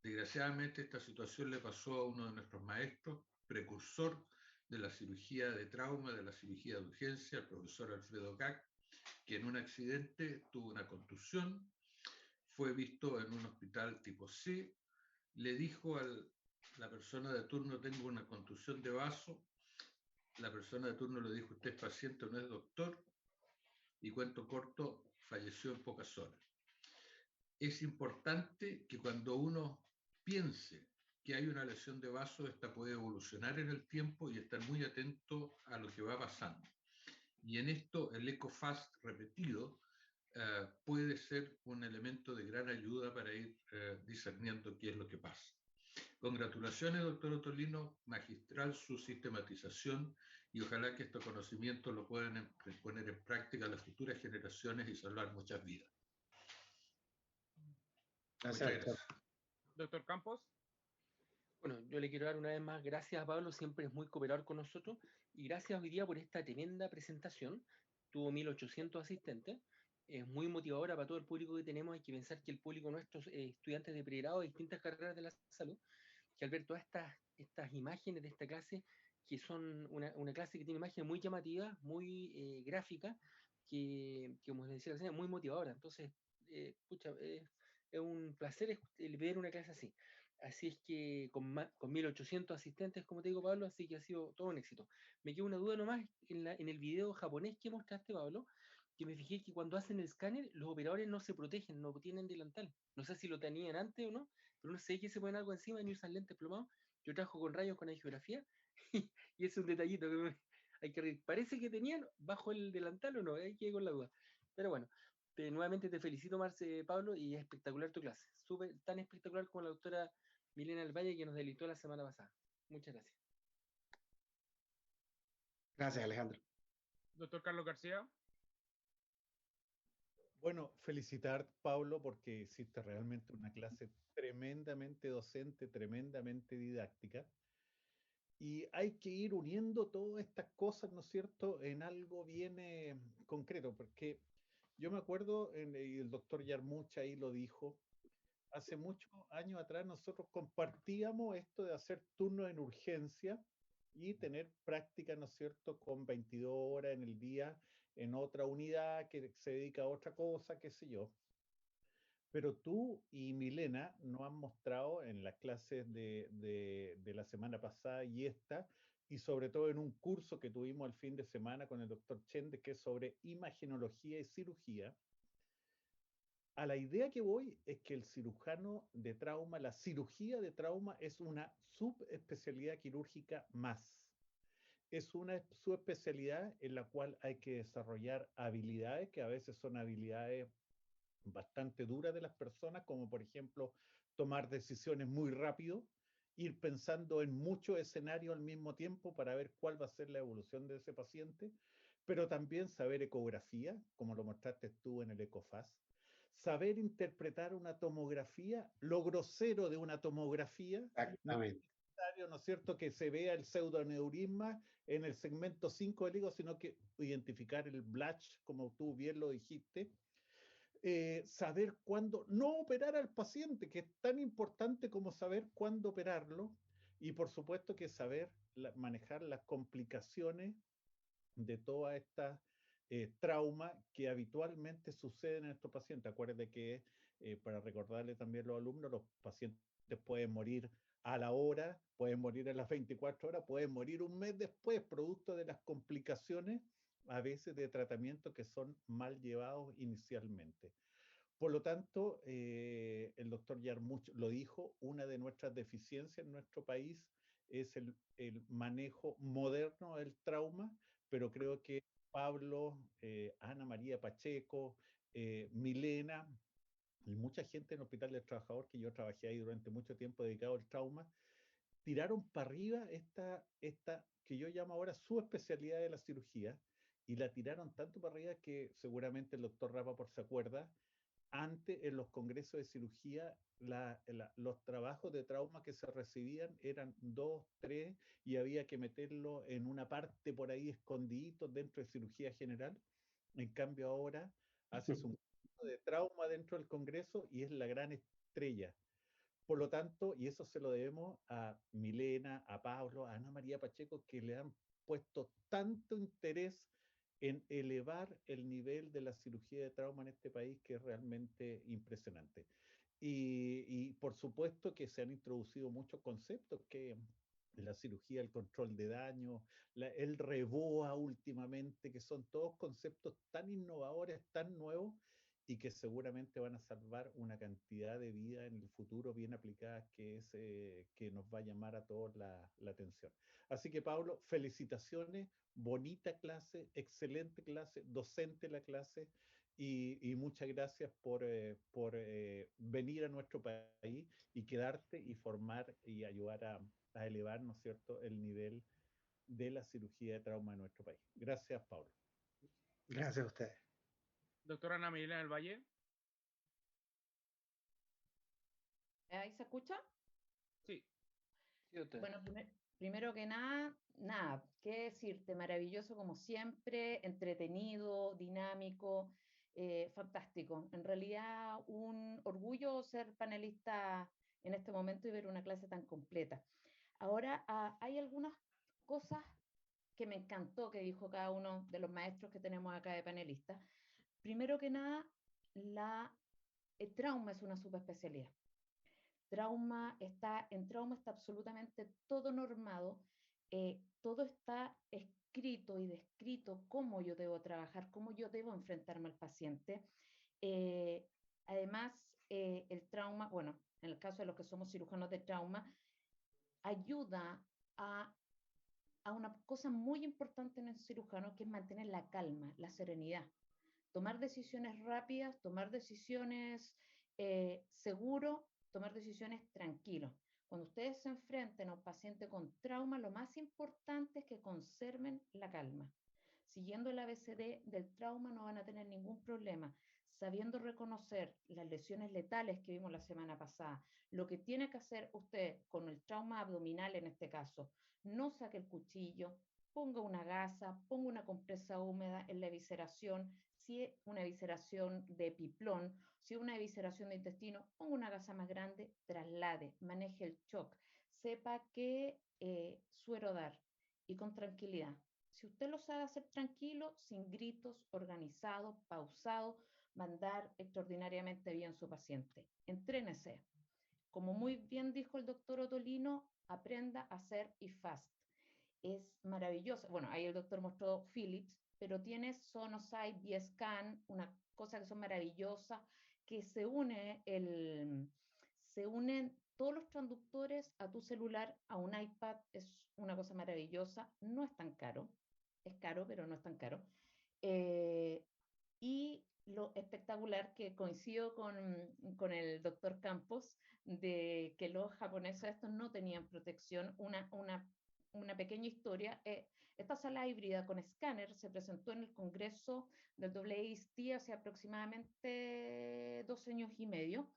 Desgraciadamente esta situación le pasó a uno de nuestros maestros, precursor de la cirugía de trauma, de la cirugía de urgencia, el profesor Alfredo Gac, que en un accidente tuvo una contusión, fue visto en un hospital tipo C, le dijo a la persona de turno, tengo una contusión de vaso. La persona de turno le dijo, usted es paciente, no es doctor, y cuento corto, falleció en pocas horas. Es importante que cuando uno piense que hay una lesión de vaso, esta puede evolucionar en el tiempo y estar muy atento a lo que va pasando. Y en esto el ECOFAST repetido puede ser un elemento de gran ayuda para ir discerniendo qué es lo que pasa. Congratulaciones, doctor Ottolino, magistral su sistematización, y ojalá que estos conocimientos lo puedan poner en práctica las futuras generaciones y salvar muchas vidas. Gracias. Muchas gracias. Doctor Campos. Bueno, yo le quiero dar una vez más gracias a Pablo, siempre es muy cooperador con nosotros, y gracias hoy día por esta tremenda presentación. Tuvo 1800 asistentes, es muy motivadora para todo el público que tenemos. Hay que pensar que el público nuestro, estudiantes de pregrado de distintas carreras de la salud, que al ver todas estas imágenes de esta clase, que son una clase que tiene imágenes muy llamativas, muy gráficas, que como les decía, muy motivadora. Entonces, pucha, es un placer ver una clase así. Así es que con 1800 asistentes, como te digo, Pablo, así que ha sido todo un éxito. Me queda una duda nomás en el video japonés que mostraste, Pablo, que me fijé que cuando hacen el escáner, los operadores no se protegen, no tienen delantal. No sé si lo tenían antes o no, pero no sé que se ponen algo encima y no usan lentes plomados. Yo trabajo con rayos con geografía y es un detallito que hay que reír. Parece que tenían bajo el delantal o no, hay que ir con la duda. Pero bueno, nuevamente te felicito, Marce, Pablo, y es espectacular tu clase. Súper, tan espectacular como la doctora Milena del Valle, que nos deleitó la semana pasada. Muchas gracias. Gracias, Alejandro. Doctor Carlos García. Bueno, felicitar, Pablo, porque hiciste realmente una clase tremendamente docente, tremendamente didáctica. Y hay que ir uniendo todas estas cosas, ¿no es cierto?, en algo bien concreto, porque yo me acuerdo, y el doctor Yarmucha ahí lo dijo, hace muchos años atrás nosotros compartíamos esto de hacer turnos en urgencia y tener práctica, ¿no es cierto?, con 22 horas en el día en otra unidad que se dedica a otra cosa, qué sé yo. Pero tú y Milena nos han mostrado en las clases de la semana pasada y esta, y sobre todo en un curso que tuvimos el fin de semana con el doctor Chende, que es sobre imagenología y cirugía. A la idea que voy es que el cirujano de trauma, la cirugía de trauma es una subespecialidad quirúrgica más. Es una subespecialidad en la cual hay que desarrollar habilidades que a veces son habilidades bastante duras de las personas, como por ejemplo tomar decisiones muy rápido, ir pensando en muchos escenarios al mismo tiempo para ver cuál va a ser la evolución de ese paciente, pero también saber ecografía, como lo mostraste tú en el ECOFAS, saber interpretar una tomografía, lo grosero de una tomografía, Exactamente. ¿no es cierto?, que se vea el pseudoneurisma en el segmento 5 del hígado, sino que identificar el Blatch, como tú bien lo dijiste, saber cuándo no operar al paciente, que es tan importante como saber cuándo operarlo, y por supuesto que saber manejar las complicaciones de todas estas traumas que habitualmente suceden en estos pacientes. Acuérdate que, para recordarle también a los alumnos, los pacientes pueden morir a la hora, pueden morir en las 24 horas, pueden morir un mes después, producto de las complicaciones a veces de tratamientos que son mal llevados inicialmente. Por lo tanto, el doctor Yarmuch lo dijo, una de nuestras deficiencias en nuestro país es el manejo moderno del trauma, pero creo que Pablo, Ana María Pacheco, Milena y mucha gente en el Hospital del Trabajador, que yo trabajé ahí durante mucho tiempo dedicado al trauma, tiraron para arriba esta que yo llamo ahora su especialidad de la cirugía, y la tiraron tanto para arriba que seguramente el doctor Rapaport se acuerda, antes en los congresos de cirugía los trabajos de trauma que se recibían eran 2, 3 y había que meterlo en una parte por ahí escondidito dentro de cirugía general. En cambio ahora haces un curso de trauma dentro del congreso y es la gran estrella. Por lo tanto, y eso se lo debemos a Milena, a Pablo, a Ana María Pacheco, que le han puesto tanto interés en elevar el nivel de la cirugía de trauma en este país, que es realmente impresionante. Y por supuesto que se han introducido muchos conceptos, que la cirugía, el control de daño, el REBOA últimamente, que son todos conceptos tan innovadores, tan nuevos, y que seguramente van a salvar una cantidad de vidas en el futuro bien aplicadas, que nos va a llamar a todos la atención. Así que, Pablo, felicitaciones, bonita clase, excelente clase, docente la clase, y muchas gracias por venir a nuestro país y quedarte y formar y ayudar a elevar, ¿no es cierto?, el nivel de la cirugía de trauma en nuestro país. Gracias, Pablo. Gracias a ustedes. Doctora Ana Milena del Valle. ¿Ahí se escucha? Sí. Sí, doctora. Bueno, primero que nada, qué decirte, maravilloso como siempre, entretenido, dinámico, fantástico. En realidad, un orgullo ser panelista en este momento y ver una clase tan completa. Ahora, hay algunas cosas que me encantó que dijo cada uno de los maestros que tenemos acá de panelistas. Primero que nada, el trauma es una subespecialidad. En trauma está absolutamente todo normado, todo está escrito y descrito cómo yo debo trabajar, cómo yo debo enfrentarme al paciente. Además, el trauma, bueno, en el caso de los que somos cirujanos de trauma, ayuda a una cosa muy importante en el cirujano, que es mantener la calma, la serenidad. Tomar decisiones rápidas, tomar decisiones seguro, tomar decisiones tranquilos. Cuando ustedes se enfrenten a un paciente con trauma, lo más importante es que conserven la calma. Siguiendo el ABCD del trauma no van a tener ningún problema, sabiendo reconocer las lesiones letales que vimos la semana pasada, lo que tiene que hacer usted con el trauma abdominal en este caso, no saque el cuchillo, ponga una gasa, ponga una compresa húmeda en la evisceración, si es una evisceración de epiplón, si es una evisceración de intestino, ponga una gasa más grande, traslade, maneje el shock, sepa qué suero dar y con tranquilidad. Si usted lo sabe hacer tranquilo, sin gritos, organizado, pausado, va a andar extraordinariamente bien su paciente. Entrénese. Como muy bien dijo el doctor Ottolino, aprenda a hacer IFAST. Es maravilloso. Bueno, ahí el doctor mostró Philips, pero tiene Sonosite, B-Scan, una cosa que son maravillosas, que se unen todos los transductores a tu celular, a un iPad, es una cosa maravillosa, no es tan caro, es caro, pero no es tan caro. Y lo espectacular, que coincido con el doctor Campos, de que los japoneses estos no tenían protección. Una pequeña historia, esta sala híbrida con escáner se presentó en el Congreso del WIST hace aproximadamente 2 años y medio,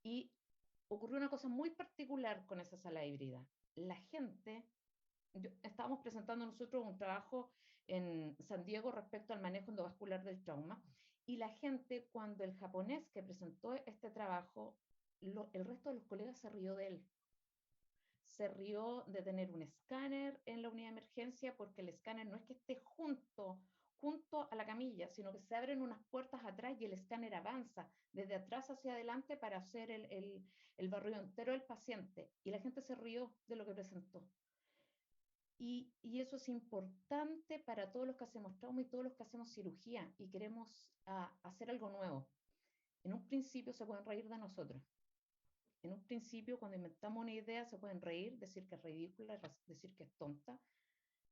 y ocurrió una cosa muy particular con esa sala híbrida. La gente, estábamos presentando nosotros un trabajo en San Diego respecto al manejo endovascular del trauma, y la gente, cuando el japonés que presentó este trabajo, el resto de los colegas se rió de él. Se rió de tener un escáner en la unidad de emergencia, porque el escáner no es que esté junto a la camilla, sino que se abren unas puertas atrás y el escáner avanza desde atrás hacia adelante para hacer el barrido entero del paciente. Y la gente se rió de lo que presentó. Y eso es importante para todos los que hacemos trauma y todos los que hacemos cirugía y queremos hacer algo nuevo. En un principio se pueden reír de nosotros. En un principio, cuando inventamos una idea, se pueden reír, decir que es ridícula, decir que es tonta.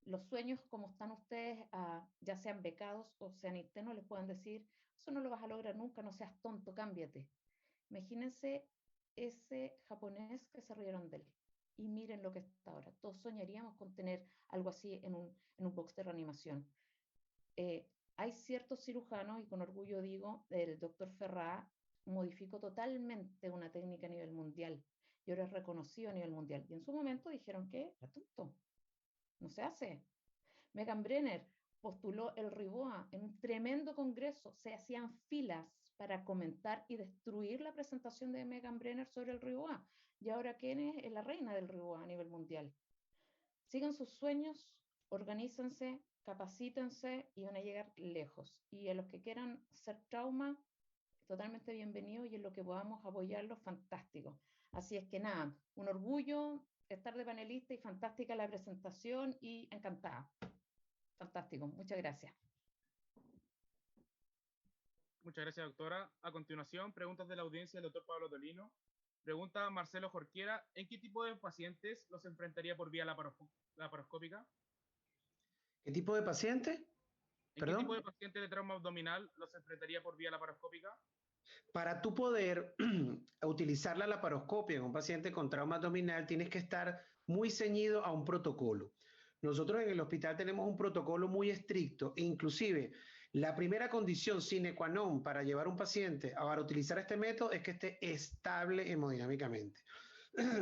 Los sueños, como están ustedes, ya sean becados o sean internos, les pueden decir, eso no lo vas a lograr nunca, no seas tonto, cámbiate. Imagínense ese japonés que se rieron de él. Y miren lo que está ahora. Todos soñaríamos con tener algo así en un box de reanimación. Hay ciertos cirujanos, y con orgullo digo, el doctor Ferrá modificó totalmente una técnica a nivel mundial, y ahora es reconocido a nivel mundial. Y en su momento dijeron que era tonto, no se hace. Megan Brenner postuló el RIBOA en un tremendo congreso, se hacían filas para comentar y destruir la presentación de Megan Brenner sobre el RIBOA. Y ahora ¿quién es la reina del RIBOA a nivel mundial? Sigan sus sueños, organícense, capacítense y van a llegar lejos. Y a los que quieran hacer trauma, totalmente bienvenidos, y en lo que podamos apoyarlos, fantástico. Así es que nada, un orgullo estar de panelista y fantástica la presentación y encantada. Fantástico, muchas gracias. Muchas gracias, doctora. A continuación, preguntas de la audiencia del doctor Pablo Ottolino. Pregunta Marcelo Jorquera, ¿en qué tipo de pacientes los enfrentaría por vía laparoscópica? ¿Qué tipo de paciente? ¿En qué tipo de pacientes de trauma abdominal los enfrentaría por vía laparoscópica? Para tú poder utilizar la laparoscopia en un paciente con trauma abdominal, tienes que estar muy ceñido a un protocolo. Nosotros en el hospital tenemos un protocolo muy estricto, e inclusive la primera condición sine qua non para llevar un paciente a utilizar este método es que esté estable hemodinámicamente.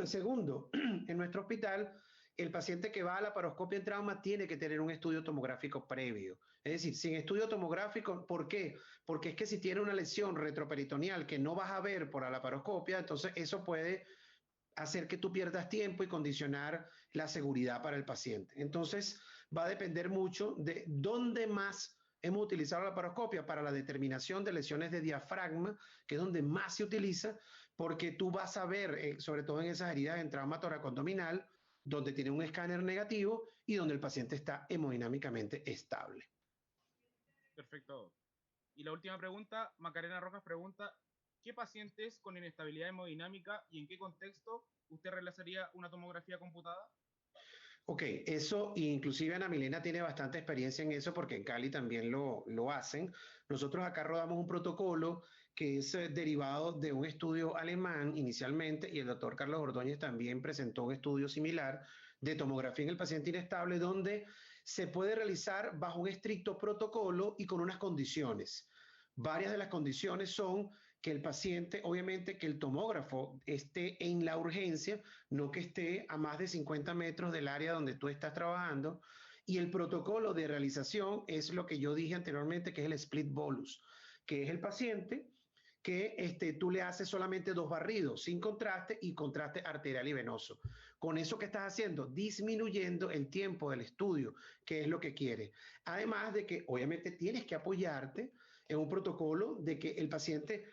Segundo, en nuestro hospital, el paciente que va a la laparoscopia en trauma tiene que tener un estudio tomográfico previo. Es decir, sin estudio tomográfico, ¿por qué? Porque es que si tiene una lesión retroperitoneal que no vas a ver por la laparoscopia, entonces eso puede hacer que tú pierdas tiempo y condicionar la seguridad para el paciente. Entonces, va a depender mucho de dónde más hemos utilizado la laparoscopia para la determinación de lesiones de diafragma, que es donde más se utiliza, porque tú vas a ver, sobre todo en esas heridas en trauma toracoabdominal, donde tiene un escáner negativo y donde el paciente está hemodinámicamente estable. Perfecto. Y la última pregunta, Macarena Rojas pregunta, ¿qué pacientes con inestabilidad hemodinámica y en qué contexto usted realizaría una tomografía computada? Ok, eso, inclusive Ana Milena tiene bastante experiencia en eso porque en Cali también lo hacen. Nosotros acá rodamos un protocolo que es derivado de un estudio alemán inicialmente y el doctor Carlos Ordóñez también presentó un estudio similar de tomografía en el paciente inestable donde se puede realizar bajo un estricto protocolo y con unas condiciones. Varias de las condiciones son que el paciente, obviamente que el tomógrafo esté en la urgencia, no que esté a más de 50 metros del área donde tú estás trabajando. Y el protocolo de realización es lo que yo dije anteriormente, que es el split bolus, que es el paciente que tú le haces solamente 2 barridos, sin contraste y contraste arterial y venoso. Con eso que estás haciendo, disminuyendo el tiempo del estudio, que es lo que quiere. Además de que obviamente tienes que apoyarte en un protocolo de que el paciente,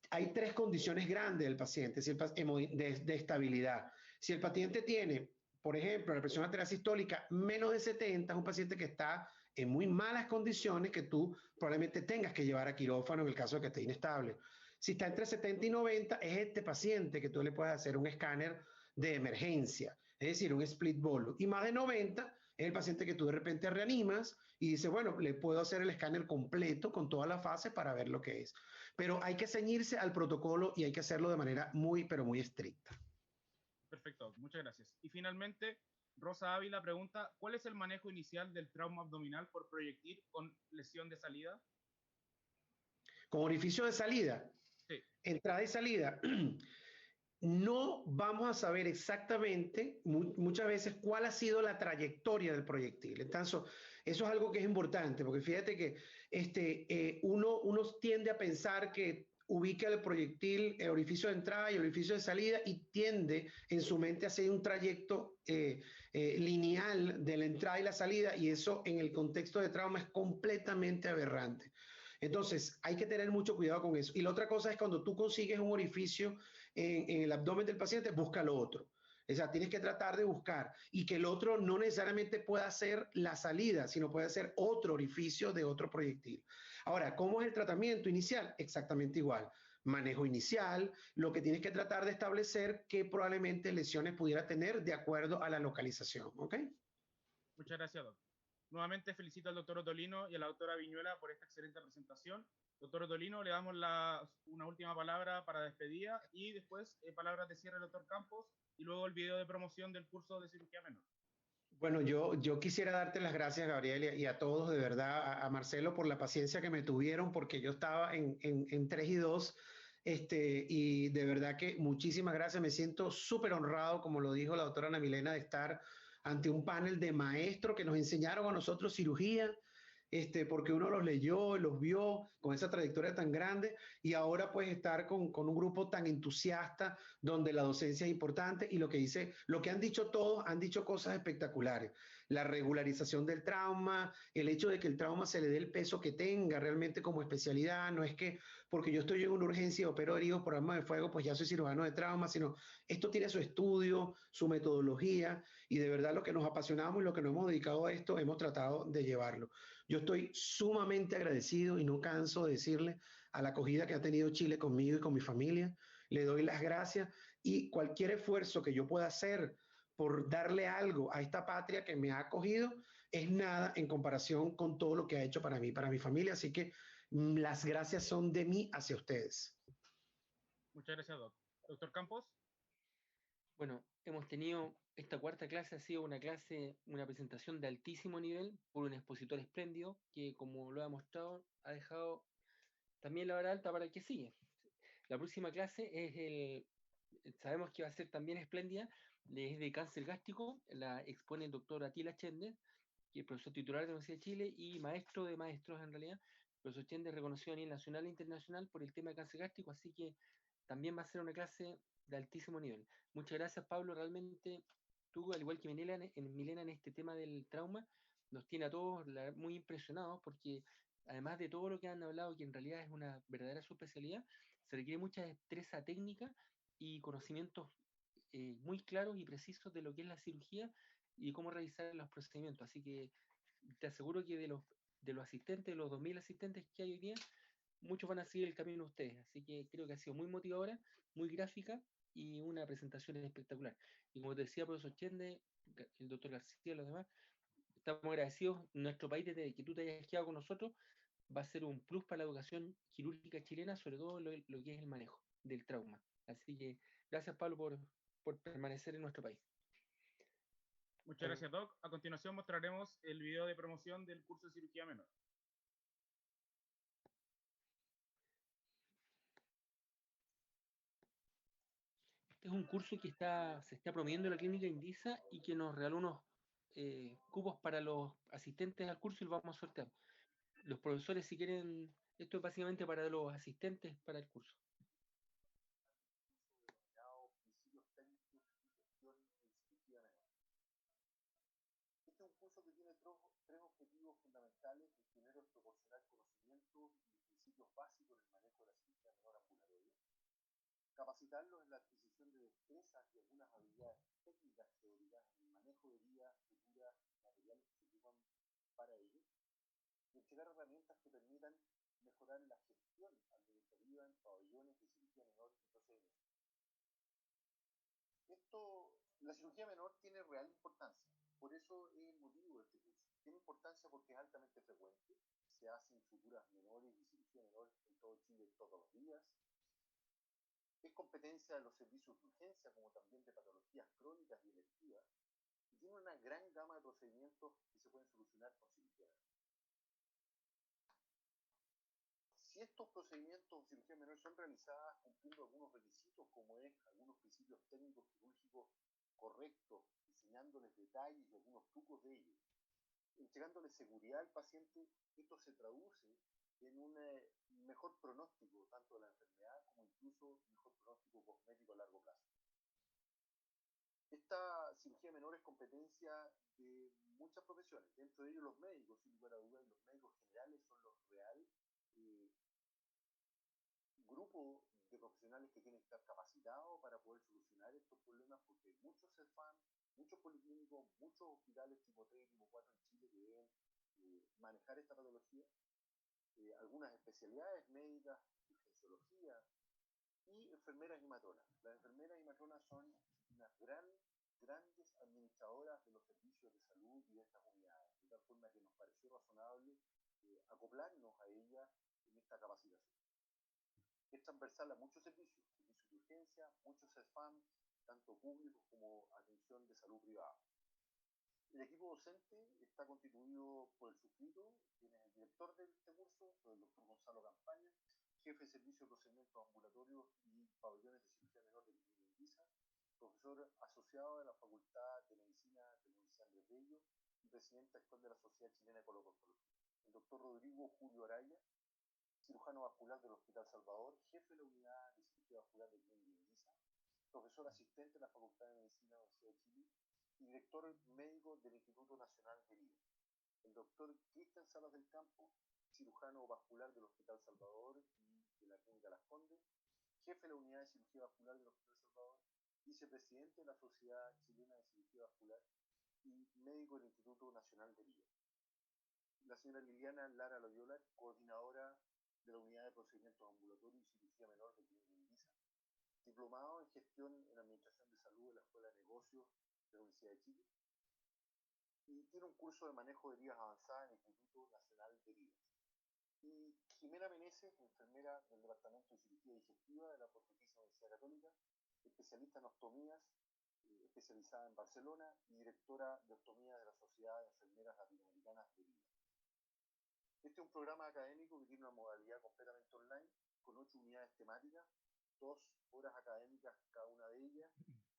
hay 3 condiciones grandes del paciente de estabilidad. Si el paciente tiene, por ejemplo, la presión arterial sistólica menos de 70, es un paciente que está en muy malas condiciones que tú probablemente tengas que llevar a quirófano en el caso de que esté inestable. Si está entre 70 y 90, es este paciente que tú le puedes hacer un escáner de emergencia, es decir, un split bolus. Y más de 90 es el paciente que tú de repente reanimas y dices, bueno, le puedo hacer el escáner completo con toda la fase para ver lo que es. Pero hay que ceñirse al protocolo y hay que hacerlo de manera muy, pero muy estricta. Perfecto, muchas gracias. Y finalmente, Rosa Ávila pregunta, ¿cuál es el manejo inicial del trauma abdominal por proyectil con lesión de salida? Con orificio de salida, sí. Entrada y salida. No vamos a saber exactamente muchas veces cuál ha sido la trayectoria del proyectil. Entonces, eso es algo que es importante, porque fíjate que uno tiende a pensar que ubica el proyectil, el orificio de entrada y el orificio de salida y tiende en su mente a hacer un trayecto lineal de la entrada y la salida, y eso en el contexto de trauma es completamente aberrante. Entonces, hay que tener mucho cuidado con eso. Y la otra cosa es cuando tú consigues un orificio en el abdomen del paciente, busca lo otro. O sea, tienes que tratar de buscar y que el otro no necesariamente pueda ser la salida, sino puede ser otro orificio de otro proyectil. Ahora, ¿cómo es el tratamiento inicial? Exactamente igual. Manejo inicial, lo que tienes que tratar de establecer qué probablemente lesiones pudiera tener de acuerdo a la localización. ¿Ok? Muchas gracias, doctor. Nuevamente felicito al doctor Ottolino y a la doctora Viñuela por esta excelente presentación. Doctor Ottolino, le damos una última palabra para despedida y después palabras de cierre al doctor Campos y luego el video de promoción del curso de cirugía menor. Bueno, yo quisiera darte las gracias, Gabriel, y a todos, de verdad, a Marcelo por la paciencia que me tuvieron, porque yo estaba en 3 y 2, y de verdad que muchísimas gracias. Me siento súper honrado, como lo dijo la doctora Ana Milena, de estar ante un panel de maestros que nos enseñaron a nosotros cirugía, porque uno los leyó, los vio con esa trayectoria tan grande y ahora pues estar con un grupo tan entusiasta donde la docencia es importante y lo que han dicho todos, han dicho cosas espectaculares. La regularización del trauma, el hecho de que el trauma se le dé el peso que tenga realmente como especialidad, no es que porque yo estoy en una urgencia y opero heridos por arma de fuego, pues ya soy cirujano de trauma, sino esto tiene su estudio, su metodología y de verdad lo que nos apasionamos y lo que nos hemos dedicado a esto, hemos tratado de llevarlo. Yo estoy sumamente agradecido y no canso de decirle a la acogida que ha tenido Chile conmigo y con mi familia. Le doy las gracias y cualquier esfuerzo que yo pueda hacer por darle algo a esta patria que me ha acogido es nada en comparación con todo lo que ha hecho para mí, para mi familia. Así que las gracias son de mí hacia ustedes. Muchas gracias, doctor. Doctor Campos. Bueno, hemos tenido esta cuarta clase, ha sido una presentación de altísimo nivel por un expositor espléndido que, como lo ha mostrado, ha dejado también la vara alta para el que sigue. La próxima clase sabemos que va a ser también espléndida, es de cáncer gástrico, la expone el doctor Attila Chender, que es profesor titular de la Universidad de Chile y maestro de maestros en realidad. El profesor Chender reconocido a nivel nacional e internacional por el tema de cáncer gástrico, así que también va a ser una clase de altísimo nivel. Muchas gracias, Pablo. Realmente tú, al igual que Milena en este tema del trauma, nos tiene a todos muy impresionados porque además de todo lo que han hablado, que en realidad es una verdadera subespecialidad, se requiere mucha destreza técnica y conocimientos muy claros y precisos de lo que es la cirugía y cómo realizar los procedimientos. Así que te aseguro que de los asistentes, de los 2000 asistentes que hay hoy día, muchos van a seguir el camino de ustedes. Así que creo que ha sido muy motivadora, muy gráfica y una presentación espectacular. Y como te decía, profesor Chende, el doctor García y los demás, estamos agradecidos. Nuestro país, desde que tú te hayas quedado con nosotros, va a ser un plus para la educación quirúrgica chilena, sobre todo lo que es el manejo del trauma. Así que gracias, Pablo, por permanecer en nuestro país. Muchas gracias, Doc. A continuación mostraremos el video de promoción del curso de cirugía menor. Este es un curso que se está promoviendo en la clínica Indisa y que nos regaló unos cupos para los asistentes al curso y los vamos a sortear. Los profesores, si quieren, esto es básicamente para los asistentes para el curso. Este es un curso que tiene tres objetivos fundamentales. El primero es proporcionar conocimientos y principios básicos en el manejo de la cirugía menor ambulatoria, capacitarlos en la adquisición de destrezas y algunas habilidades técnicas teóricas en el manejo de heridas, suturas, materiales que se ocupan para ello, y entregar herramientas que permitan mejorar la gestión administrativa en pabellones de cirugía menor y procedimientos. La cirugía menor tiene real importancia, por eso es el motivo de este curso. Tiene importancia porque es altamente frecuente, se hacen suturas menores y cirugía menor en todo Chile todos los días. Es competencia de los servicios de urgencia, como también de patologías crónicas y electivas, y tiene una gran gama de procedimientos que se pueden solucionar con cirugía menor. Si estos procedimientos de cirugía menor son realizadas cumpliendo algunos requisitos, como es algunos principios técnicos quirúrgicos correctos, enseñándoles detalles y algunos trucos de ellos, entregándoles seguridad al paciente, esto se traduce en un mejor pronóstico tanto de la enfermedad como incluso mejor pronóstico cosmético a largo plazo. Esta cirugía menor es competencia de muchas profesiones, dentro de ellos los médicos, sin lugar a dudas, y los médicos generales son los reales grupo de profesionales que tienen que estar capacitados para poder solucionar estos problemas, porque hay muchos CEFAM, muchos policlínicos, muchos hospitales tipo 3 y tipo 4 en Chile que deben manejar esta patología, algunas especialidades médicas, urgenciología y enfermeras y matronas. Las enfermeras y matronas son unas grandes administradoras de los servicios de salud y de estas unidades, de tal forma que nos pareció razonable acoplarnos a ellas en esta capacitación. Es transversal a muchos servicios de urgencia, muchos CEFAM, tanto públicos como atención de salud privada. El equipo docente está constituido por el suscrito, quien es el director de este curso, el doctor Gonzalo Campaña, jefe de servicio de procedimientos ambulatorios y pabellones de cirugía menor de Clínica Indisa, profesor asociado de la Facultad de Medicina de la Universidad Andrés Bello y presidente actual de la Sociedad Chilena de Coloproctología. El doctor Rodrigo Julio Araya, cirujano vascular del Hospital Salvador, jefe de la unidad de cirugía vascular de Clínica Indisa, profesor asistente de la Facultad de Medicina de la Universidad de Chile y director médico del Instituto Nacional de Herida. El doctor Cristian Salas del Campo, cirujano vascular del Hospital Salvador y de la Clínica Las Condes, jefe de la unidad de cirugía vascular del Hospital Salvador, vicepresidente de la Sociedad Chilena de Cirugía Vascular y médico del Instituto Nacional de Herida. La señora Liliana Lara Loyola, coordinadora de la unidad de procedimientos ambulatorios y cirugía menor de Clínica Indisa, diplomado en gestión en administración de salud de la Escuela de Negocios de la Universidad de Chile, y tiene un curso de manejo de heridas avanzada en el Instituto Nacional de Heridas. Y Jimena Meneses, enfermera del Departamento de Cirugía Digestiva de la Pontificia Universidad Católica, especialista en ostomías, especializada en Barcelona y directora de ostomía de la Sociedad de Enfermeras Latinoamericanas de Heridas. Este es un programa académico que tiene una modalidad completamente online, con 8 unidades temáticas, 2 horas académicas cada una de ellas,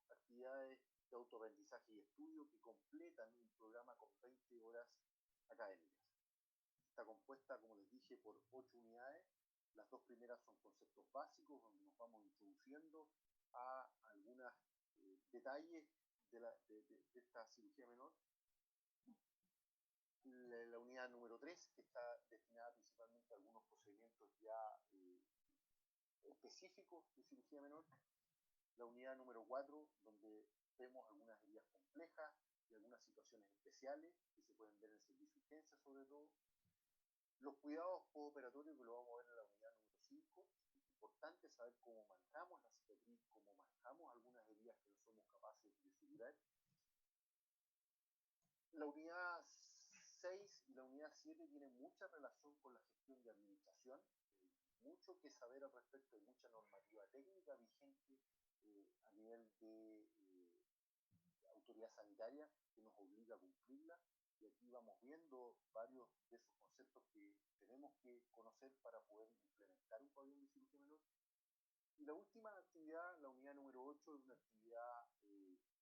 actividades de autoaprendizaje y estudio que completan un programa con 20 horas académicas. Está compuesta, como les dije, por 8 unidades. Las 2 primeras son conceptos básicos, donde nos vamos introduciendo a algunos detalles de esta cirugía menor. la unidad número 3, que está destinada principalmente a algunos procedimientos ya específicos de cirugía menor. La unidad número 4, donde vemos algunas heridas complejas y algunas situaciones especiales que se pueden ver en el servicio de urgencia sobre todo. Los cuidados postoperatorios, que lo vamos a ver en la unidad número 5. Es importante saber cómo manejamos la cicatriz, cómo manejamos algunas heridas que no somos capaces de figurar. La unidad 6 y la unidad 7 tienen mucha relación con la gestión de administración, mucho que saber al respecto, de mucha normativa técnica vigente a nivel de autoridad sanitaria que nos obliga a cumplirla, y aquí vamos viendo varios de esos conceptos que tenemos que conocer para poder implementar un pabellón de cirugía menor. Y la última actividad, la unidad número 8, es una actividad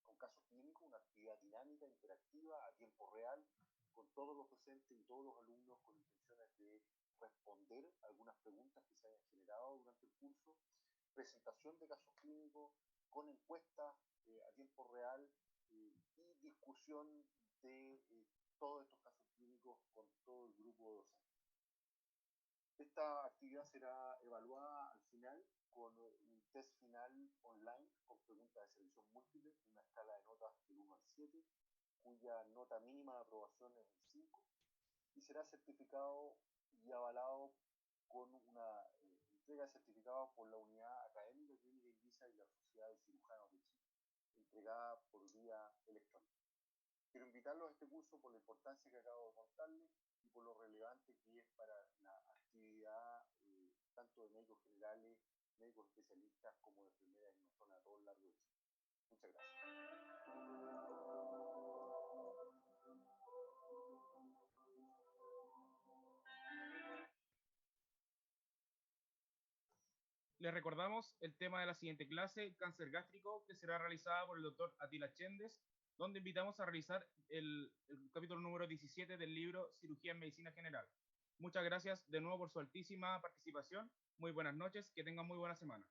con casos clínicos, una actividad dinámica, interactiva, a tiempo real, con todos los docentes y todos los alumnos, con intenciones de responder algunas preguntas que se hayan generado durante el curso, presentación de casos clínicos, con encuestas a tiempo real y discusión de todos estos casos clínicos con todo el grupo docente. Esta actividad será evaluada al final con un test final online con preguntas de selección múltiple, una escala de notas del 1 al 7, cuya nota mínima de aprobación es el 5, y será certificado y avalado con una entrega de certificado por la Unidad Académica Clínica Indisa y la Sociedad de Cirujanos de Chile, entregada por vía electrónica. Quiero invitarlos a este curso por la importancia que acabo de contarles y por lo relevante que es para la actividad tanto de médicos generales, médicos especialistas, como de enfermeras en una zona a todo lo largo de Chile. Muchas gracias. Les recordamos el tema de la siguiente clase, cáncer gástrico, que será realizada por el doctor Atila Chendes, donde invitamos a realizar el capítulo número 17 del libro Cirugía en Medicina General. Muchas gracias de nuevo por su altísima participación. Muy buenas noches, que tengan muy buena semana.